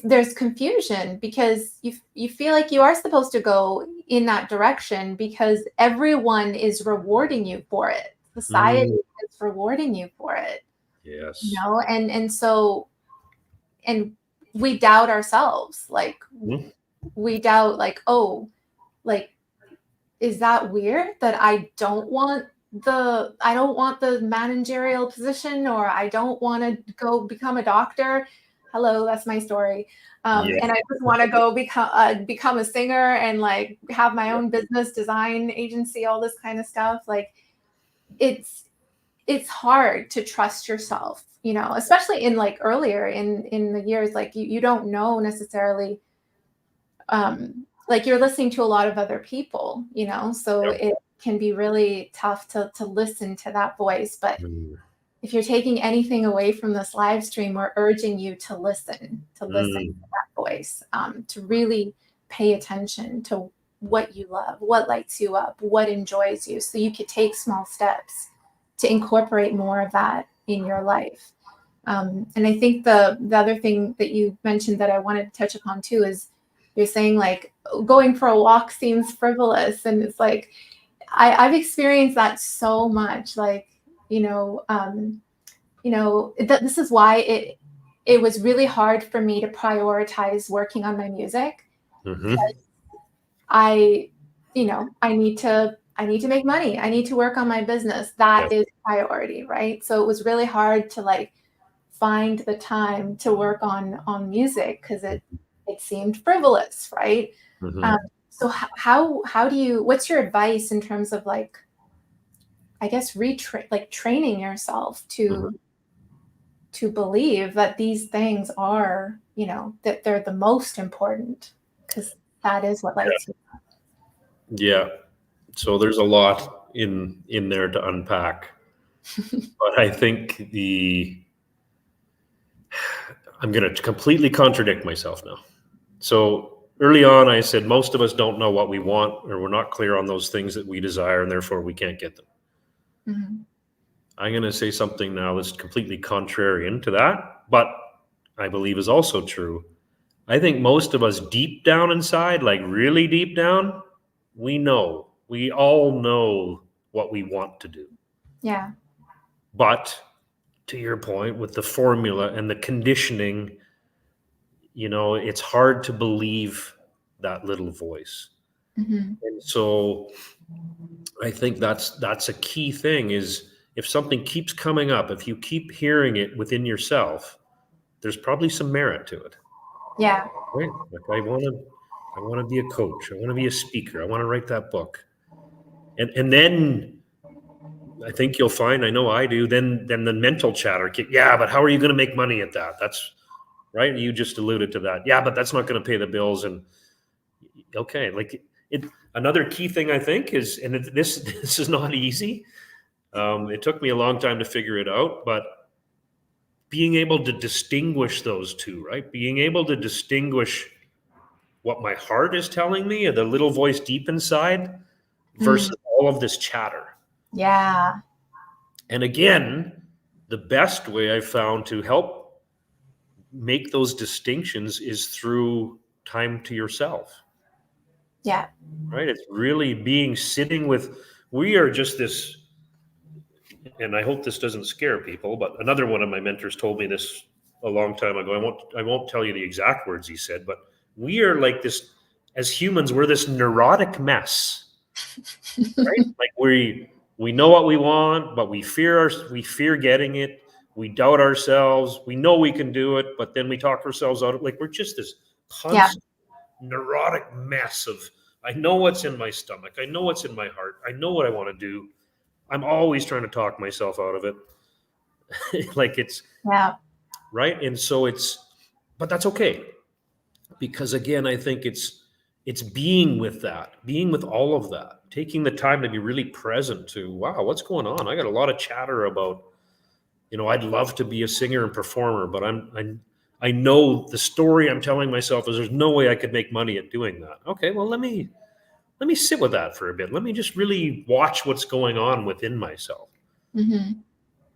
there's confusion because you feel like you are supposed to go in that direction because everyone is rewarding you for it. Society is rewarding you for it. Yes. And so, and we doubt ourselves. Like we doubt, like, oh, like, is that weird that I don't want the managerial position, or I don't want to go become a doctor? Hello, that's my story. And I just want to go become a singer and like have my own business, design agency, all this kind of stuff. Like, it's hard to trust yourself, you know, especially in like earlier in the years, like you don't know necessarily, like you're listening to a lot of other people, you know, so Yeah. it can be really tough to listen to that voice. But Mm. if you're taking anything away from this live stream, we're urging you to listen to Mm. that voice, to really pay attention to what you love, what lights you up, what enjoys you, so you could take small steps to incorporate more of that in your life. And I think the other thing that you mentioned that I wanted to touch upon too is you're saying like going for a walk seems frivolous, and it's like I've experienced that so much. Like, this is why it was really hard for me to prioritize working on my music. Mm-hmm. I, I need to make money. I need to work on my business. That Yes. is priority, right? So it was really hard to like find the time to work on music because it seemed frivolous, right? Mm-hmm. So how do you? What's your advice in terms of like, I guess training yourself Mm-hmm. to believe that these things are, that they're the most important, because that is what lights you. Yeah. So there's a lot in there to unpack, but I think I'm going to completely contradict myself now. So early on, I said most of us don't know what we want, or we're not clear on those things that we desire, and therefore we can't get them. Mm-hmm. I'm going to say something now that's completely contrarian to that, but I believe is also true. I think most of us deep down inside, like really deep down, we all know what we want to do. Yeah. But to your point with the formula and the conditioning, it's hard to believe that little voice. Mm-hmm. And so I think that's a key thing is if something keeps coming up, if you keep hearing it within yourself, there's probably some merit to it. Yeah. Right? Like I want to be a coach. I want to be a speaker. I want to write that book. And then I think you'll find, I know I do, then the mental chatter yeah, but how are you going to make money at that? That's right. You just alluded to that. Yeah, but that's not going to pay the bills. And okay, like another key thing I think is, and this is not easy. It took me a long time to figure it out, but being able to distinguish those two, right? Being able to distinguish what my heart is telling me, or the little voice deep inside, versus all of this chatter. Yeah. And again, the best way I've found to help make those distinctions is through time to yourself. Yeah. Right? It's really sitting with, we are just this, and I hope this doesn't scare people, but another one of my mentors told me this a long time ago. I won't tell you the exact words he said, but we are like this, as humans, we're this neurotic mess. Right? Like we know what we want, but we fear getting it. We doubt ourselves. We know we can do it, but then we talk ourselves out of, like, we're just this constant neurotic mess of, I know what's in my stomach. I know what's in my heart. I know what I want to do. I'm always trying to talk myself out of it. Like it's right. And so but that's okay. Because again, I think it's being with all of that, taking the time to be really present to, wow, what's going on? I got a lot of chatter about, I'd love to be a singer and performer, but I know the story I'm telling myself is there's no way I could make money at doing that. Okay, well, let me sit with that for a bit. Let me just really watch what's going on within myself. Mm-hmm.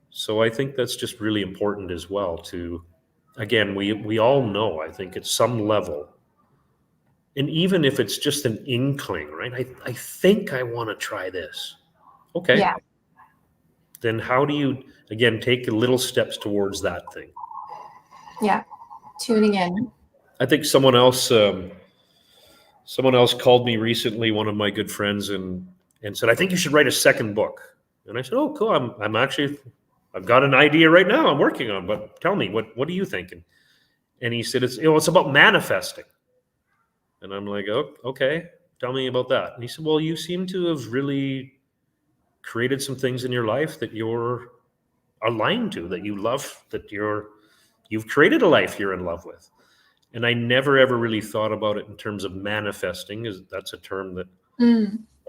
So I think that's just really important as well to, again, we all know, I think at some level, and even if it's just an inkling, right? I think I want to try this. Okay. Yeah. Then how do you, again, take little steps towards that thing? Yeah. Tuning in. I think someone else called me recently, one of my good friends, and said, I think you should write a second book. And I said, oh, cool. I've got an idea right now I'm working on, but tell me, what are you thinking? And he said, it's about manifesting. And I'm like, oh, okay, tell me about that. And he said, well, you seem to have really created some things in your life that you're aligned to, that you love, that you've created a life you're in love with. And I never ever really thought about it in terms of manifesting, as that's a term that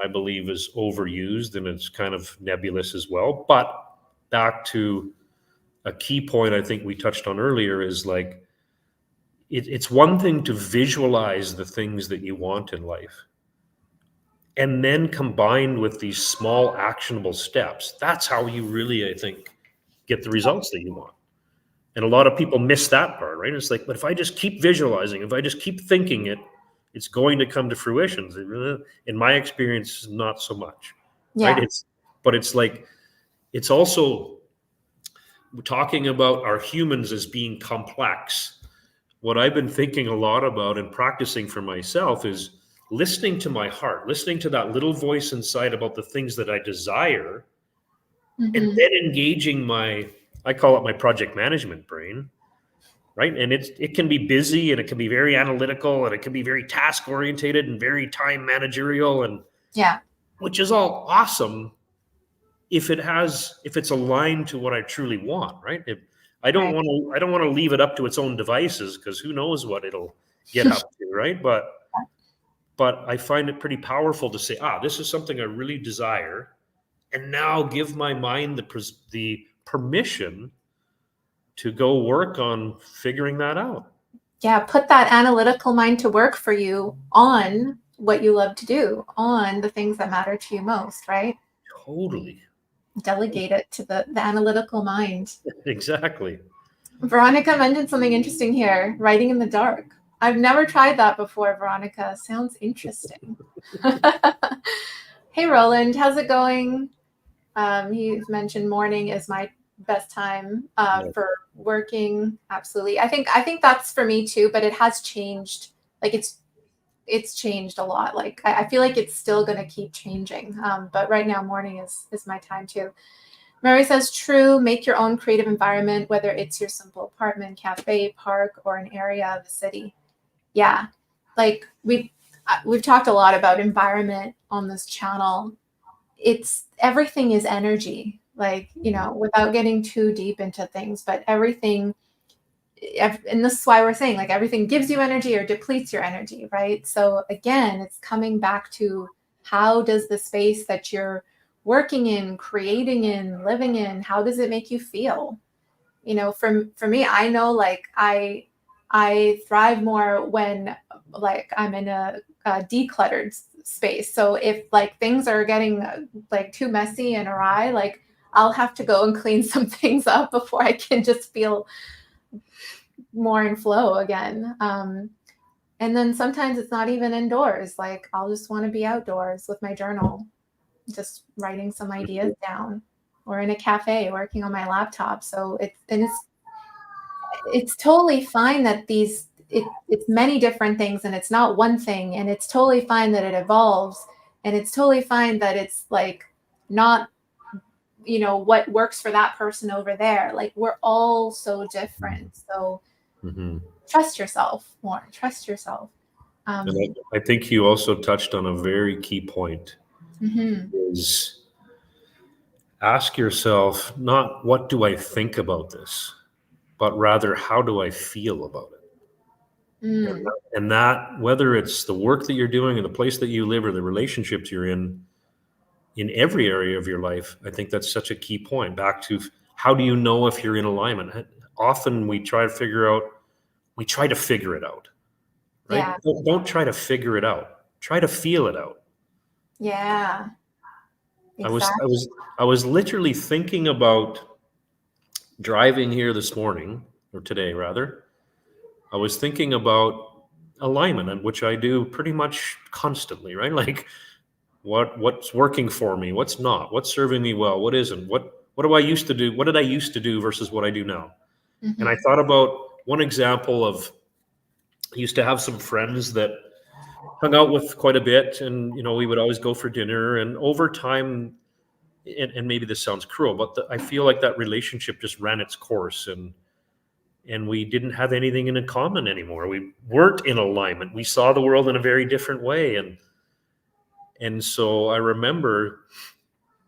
I believe is overused and it's kind of nebulous as well. But back to a key point I think we touched on earlier is like, it's one thing to visualize the things that you want in life. And then combined with these small actionable steps, that's how you really, I think, get the results that you want. And a lot of people miss that part, right? It's like, but if I just keep visualizing, if I just keep thinking it, it's going to come to fruition. In my experience, not so much, right? It's like, it's also talking about our humans as being complex. What I've been thinking a lot about and practicing for myself is listening to my heart, listening to that little voice inside about the things that I desire, and then engaging I call it my project management brain, right? And it can be busy and it can be very analytical and it can be very task orientated and very time managerial, and which is all awesome if it's aligned to what I truly want, right? I don't want to leave it up to its own devices, because who knows what it'll get up to, right? But I find it pretty powerful to say, this is something I really desire, and now give my mind the permission to go work on figuring that out. Yeah, put that analytical mind to work for you on what you love to do, on the things that matter to you most, right? Totally. Delegate it to the analytical mind. Exactly. Veronica mentioned something interesting here, writing in the dark. I've never tried that before, Veronica. Sounds interesting. Hey, Roland, how's it going? He's mentioned morning is my best time for working. Absolutely. I think that's for me too, but it has changed. Like it's changed a lot. Like I feel like it's still going to keep changing. But right now morning is my time too. Mary says, true, make your own creative environment, whether it's your simple apartment, cafe, park, or an area of the city. Yeah. Like we've talked a lot about environment on this channel. Everything is energy, like, without getting too deep into things, but everything, and this is why we're saying, like, everything gives you energy or depletes your energy, right? So again, it's coming back to, how does the space that you're working in, creating in, living in, how does it make you feel? For me, I know, like, I thrive more when, like, I'm in a decluttered space. So if, like, things are getting, like, too messy and awry, like, I'll have to go and clean some things up before I can just feel more in flow again. And then sometimes it's not even indoors. Like, I'll just want to be outdoors with my journal, just writing some ideas down, or in a cafe working on my laptop. So it's totally fine that it's many different things, and it's not one thing, and it's totally fine that it evolves, and it's totally fine that it's, like, not, what works for that person over there. Like, we're all so different. So trust yourself more. Trust yourself. And I think you also touched on a very key point, is ask yourself, not what do I think about this, but rather how do I feel about it? And that, whether it's the work that you're doing or the place that you live or the relationships you're in every area of your life, I think that's such a key point. Back to, how do you know if you're in alignment? Often we try to figure it out, right? Yeah. Don't try to figure it out. Try to feel it out. Yeah. Exactly. I was literally thinking about driving here this morning, or today rather. I was thinking about alignment, which I do pretty much constantly, right? Like, what's working for me, what's not, what's serving me well, what isn't, what do I used to do, what did I used to do versus what I do now. And I thought about one example of, I used to have some friends that hung out with quite a bit, and we would always go for dinner, and over time, and maybe this sounds cruel, but I feel like that relationship just ran its course, and we didn't have anything in common anymore. We weren't in alignment. We saw the world in a very different way. And so I remember,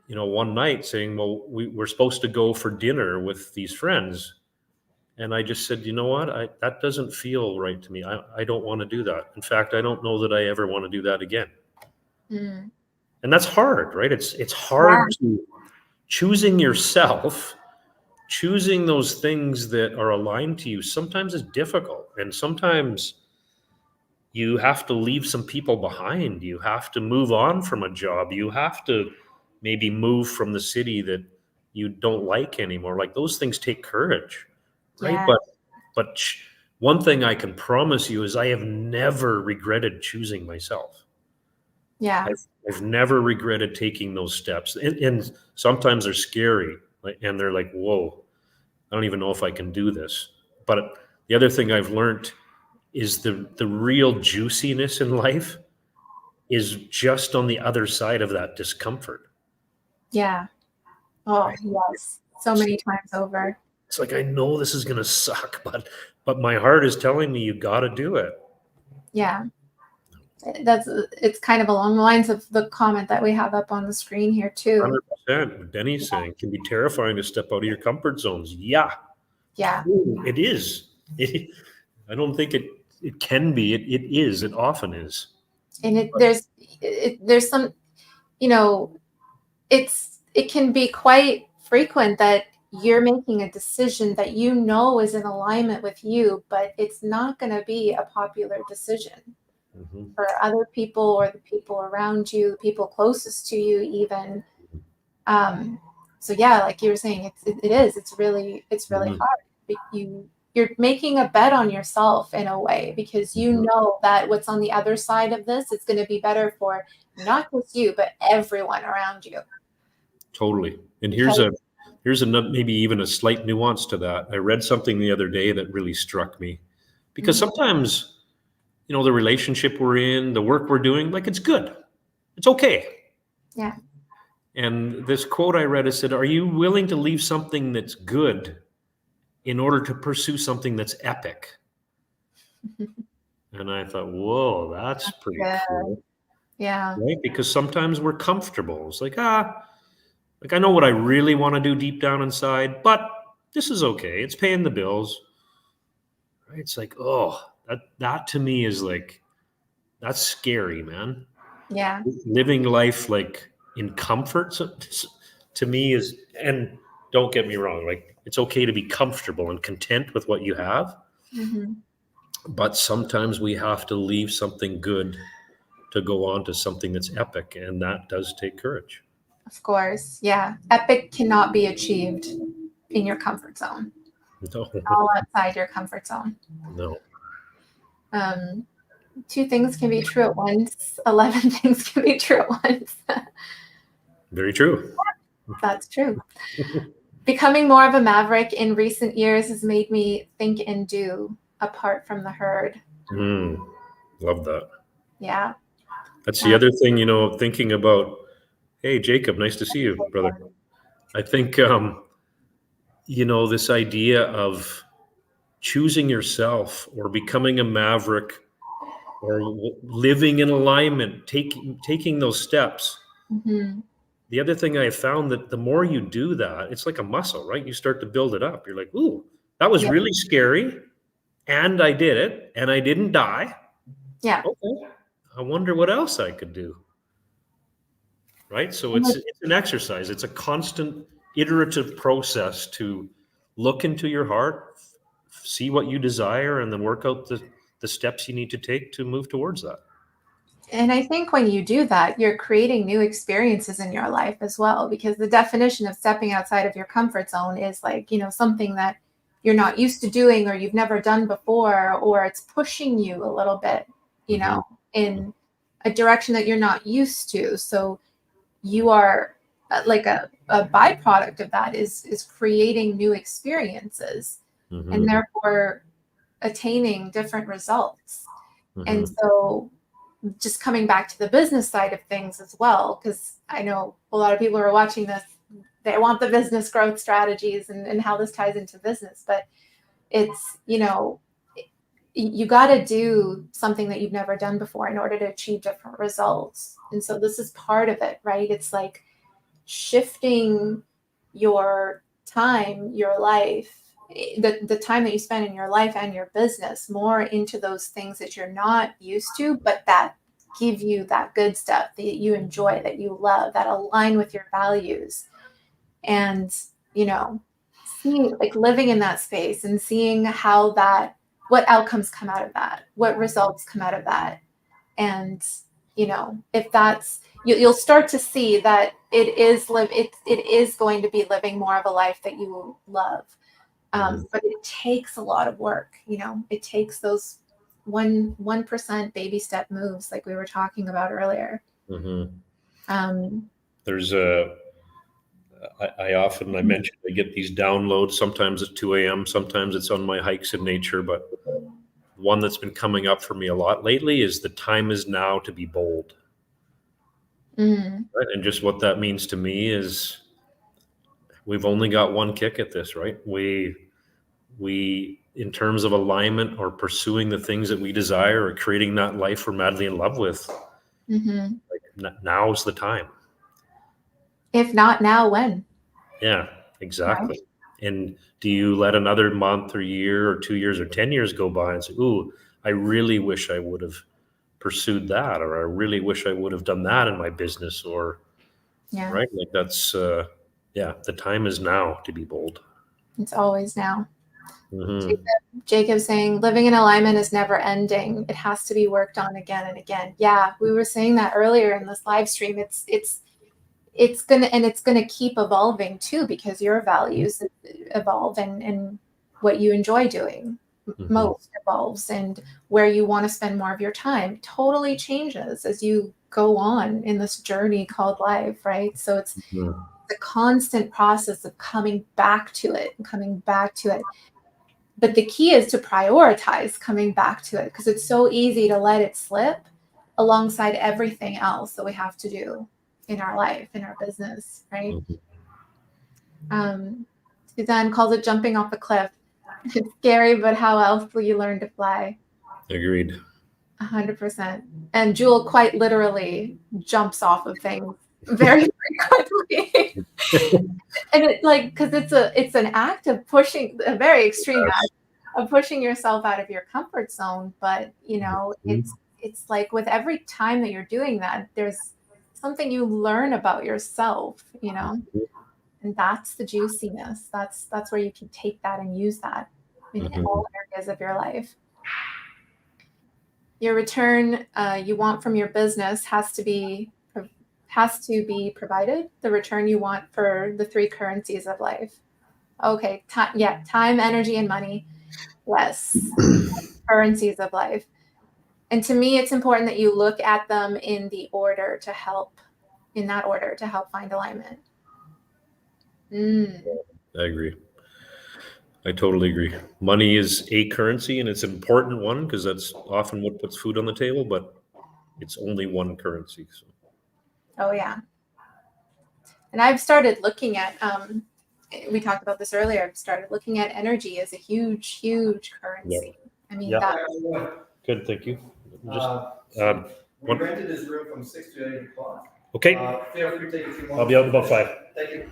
one night saying, well, we're supposed to go for dinner with these friends. And I just said, you know what, that doesn't feel right to me. I don't want to do that. In fact, I don't know that I ever want to do that again. Mm. And that's hard, right? It's Yeah. hard to choosing yourself, choosing those things that are aligned to you. Sometimes it's difficult, and sometimes you have to leave some people behind. You have to move on from a job. You have to maybe move from the city that you don't like anymore. Like, those things take courage, right? Yeah. But one thing I can promise you is I have never regretted choosing myself. Yeah. I've never regretted taking those steps. And sometimes they're scary, and they're like, whoa, I don't even know if I can do this. But the other thing I've learned is the real juiciness in life is just on the other side of that discomfort. Yeah. Oh, Right? yes. So many times over. It's like, I know this is going to suck, but my heart is telling me you got to do it. Yeah. It's kind of along the lines of the comment that we have up on the screen here too. 100%. What Denny's saying, can be terrifying to step out of your comfort zones. Yeah, Yeah. it is. I don't think it can be. It is. It often is. And there's some, you know, it can be quite frequent that you're making a decision that you know is in alignment with you, but it's not going to be a popular decision Mhm. for other people or the people around you, the people closest to you even. So yeah, like you were saying, it's really Mhm. hard. You're making a bet on yourself in a way, because you Mhm. know that what's on the other side of this, it's going to be better for not just you, but everyone around you. Totally. And Because here's another, maybe even a slight nuance to that. I read something the other day that really struck me, because Mhm. sometimes, the relationship we're in, the work we're doing, like, it's good. It's okay. Yeah. And this quote I read, it said, "Are you willing to leave something that's good in order to pursue something that's epic?" And I thought, whoa, that's pretty Yeah. cool, Yeah. right? Because sometimes we're comfortable. It's like, like, I know what I really want to do deep down inside, but this is okay. It's paying the bills, right? It's like, oh, that to me is like, that's scary, man. Yeah. Living life like in comfort, to me is, and don't get me wrong, like, it's okay to be comfortable and content with what you have, Hmm. but sometimes we have to leave something good to go on to something that's epic, and that does take courage. Of course. Yeah. Epic cannot be achieved in your comfort zone, No, all outside your comfort zone. no. Um, Two things can be true at once. 11 things can be true at once. Very true. That's true. Becoming more of a maverick in recent years has made me think and do apart from the herd. Mm, love that. Yeah. That's the Um, other thing, thinking about. Hey, Jacob, nice to see you, brother. I think, this idea of choosing yourself or becoming a maverick or living in alignment, taking those steps. mhm. The other thing I found, that the more you do that, it's like a muscle, right? You start to build it up. You're like, ooh, that was Yeah. really scary, and I did it, and I didn't die. Yeah. Okay, I wonder what else I could do. Right? So it's an exercise. It's a constant iterative process to look into your heart, see what you desire, and then work out the steps you need to take to move towards that. And I think when you do that, you're creating new experiences in your life as well, because the definition of stepping outside of your comfort zone is like, something that you're not used to doing or you've never done before, or it's pushing you a little bit, Mhm. in a direction that you're not used to. So you are like a byproduct of that is creating new experiences and Mhm. therefore attaining different results. And Mhm. so just coming back to the business side of things as well, because I know a lot of people who are watching this, they want the business growth strategies and how this ties into business, but it's, you got to do something that you've never done before in order to achieve different results. And so this is part of it, right? It's like shifting your time, your life, the time that you spend in your life and your business more into those things that you're not used to, but that give you that good stuff that you enjoy, that you love, that align with your values. And, seeing, like, living in that space and seeing how what outcomes come out of that, what results come out of that. And, if that's, you'll start to see that it is going to be living more of a life that you love. But it takes a lot of work. It takes those 1% baby step moves, like we were talking about earlier. There's I mentioned I get these downloads. Sometimes at 2 a.m., sometimes it's on my hikes in nature. But one that's been coming up for me a lot lately is the time is now to be bold. Right? And just what that means to me is we've only got one kick at this, right? We in terms of alignment or pursuing the things that we desire or creating that life we're madly in love with, like now's the time. If not now, when? Yeah, exactly. Right. And do you let another month or year or 2 years or 10 years go by and say, ooh, I really wish I would have pursued that, or I really wish I would have done that in my business, or right? Like that's the time is now to be bold. It's always now. Jacob saying living in alignment is never ending. It has to be worked on again and again. Yeah, we were saying that earlier in this live stream. It's gonna keep evolving too, because your values evolve and what you enjoy doing most evolves, and where you want to spend more of your time totally changes as you go on in this journey called life, right? So it's the constant process of coming back to it. But the key is to prioritize coming back to it, because it's so easy to let it slip alongside everything else that we have to do in our life, in our business, right? Suzanne calls it jumping off a cliff. It's scary, but how else will you learn to fly? Agreed. 100%. And Jewel quite literally jumps off of things very, very quickly. And it, like, because it's an act of pushing, a very extreme act of pushing yourself out of your comfort zone. But it's like with every time that you're doing that, there's something you learn about yourself, and that's the juiciness. That's where you can take that and use that in all areas of your life. Your return you want from your business has to be provided. The return you want for the 3 currencies of life. Okay, time, energy, and money. Yes, currencies of life. And to me, it's important that you look at them in that order to help find alignment. I agree. I totally agree. Money is a currency, and it's an important one because that's often what puts food on the table, but it's only one currency. So. Oh, yeah. And I've started looking at, we talked about this earlier, I've started looking at energy as a huge, huge currency. Yep. I mean, Good, thank you. We rented this room from 6 to 8 o'clock. Okay. Feel free to take a few moments. I'll be out in about 5. Thank you.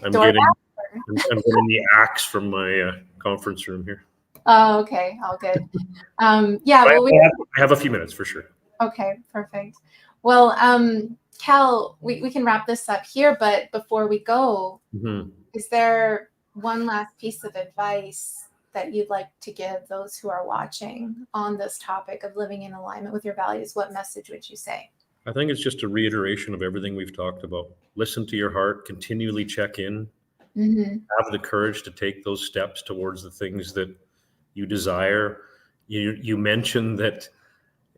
I'm getting the axe from my conference room here. Oh, okay. All good. I have a few minutes for sure. Okay, perfect. Well, Cal, we can wrap this up here, but before we go, is there one last piece of advice that you'd like to give those who are watching on this topic of living in alignment with your values? What message would you say? I think it's just a reiteration of everything we've talked about. Listen to your heart, continually check in, have the courage to take those steps towards the things that you desire. You mentioned that,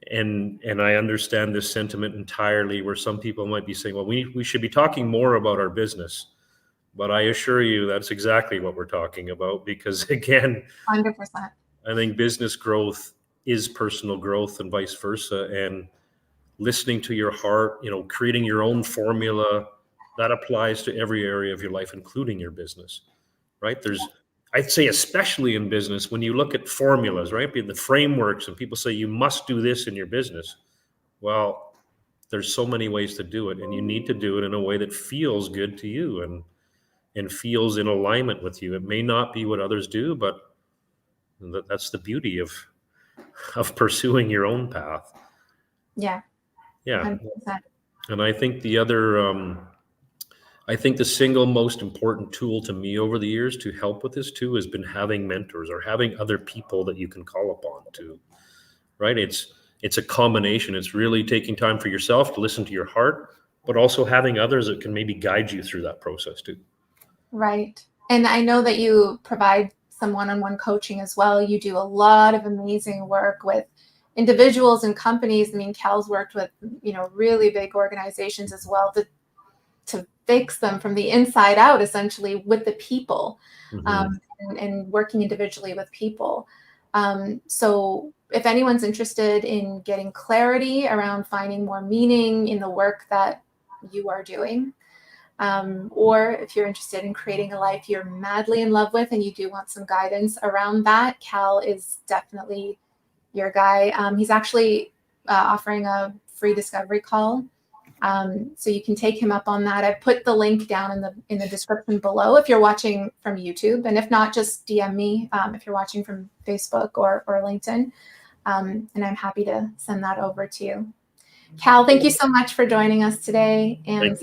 and I understand this sentiment entirely, where some people might be saying, well, we should be talking more about our business. But I assure you that's exactly what we're talking about, because again, 100%. I think business growth is personal growth and vice versa. And listening to your heart, creating your own formula that applies to every area of your life, including your business, right? I'd say, especially in business, when you look at formulas, right? The frameworks, and people say you must do this in your business. Well, there's so many ways to do it, and you need to do it in a way that feels good to you and feels in alignment with you. It may not be what others do, but that's the beauty of pursuing your own path. Yeah. Yeah. 100%. And I think I think the single most important tool to me over the years to help with this too has been having mentors or having other people that you can call upon too, right? It's a combination. It's really taking time for yourself to listen to your heart, but also having others that can maybe guide you through that process too. Right. And I know that you provide some one-on-one coaching as well. You do a lot of amazing work with individuals and companies. I mean, Cal's worked with, really big organizations as well to fix them from the inside out, essentially, with the people, and working individually with people. So if anyone's interested in getting clarity around finding more meaning in the work that you are doing, or if you're interested in creating a life you're madly in love with and you do want some guidance around that, Cal is definitely your guy. He's actually offering a free discovery call. So you can take him up on that. I put the link down in the description below if you're watching from YouTube, and if not, just DM me if you're watching from Facebook or LinkedIn, and I'm happy to send that over to you. Cal, thank you so much for joining us today. And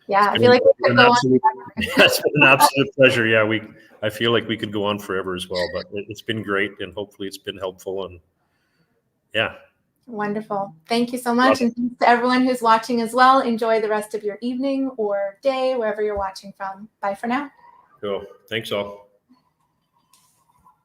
yeah, I feel like we could go on. It's been an absolute pleasure. Yeah, I feel like we could go on forever as well, but it's been great, and hopefully it's been helpful. And yeah. Wonderful. Thank you so much. And thanks to everyone who's watching as well. Enjoy the rest of your evening or day, wherever you're watching from. Bye for now. Cool. Thanks all.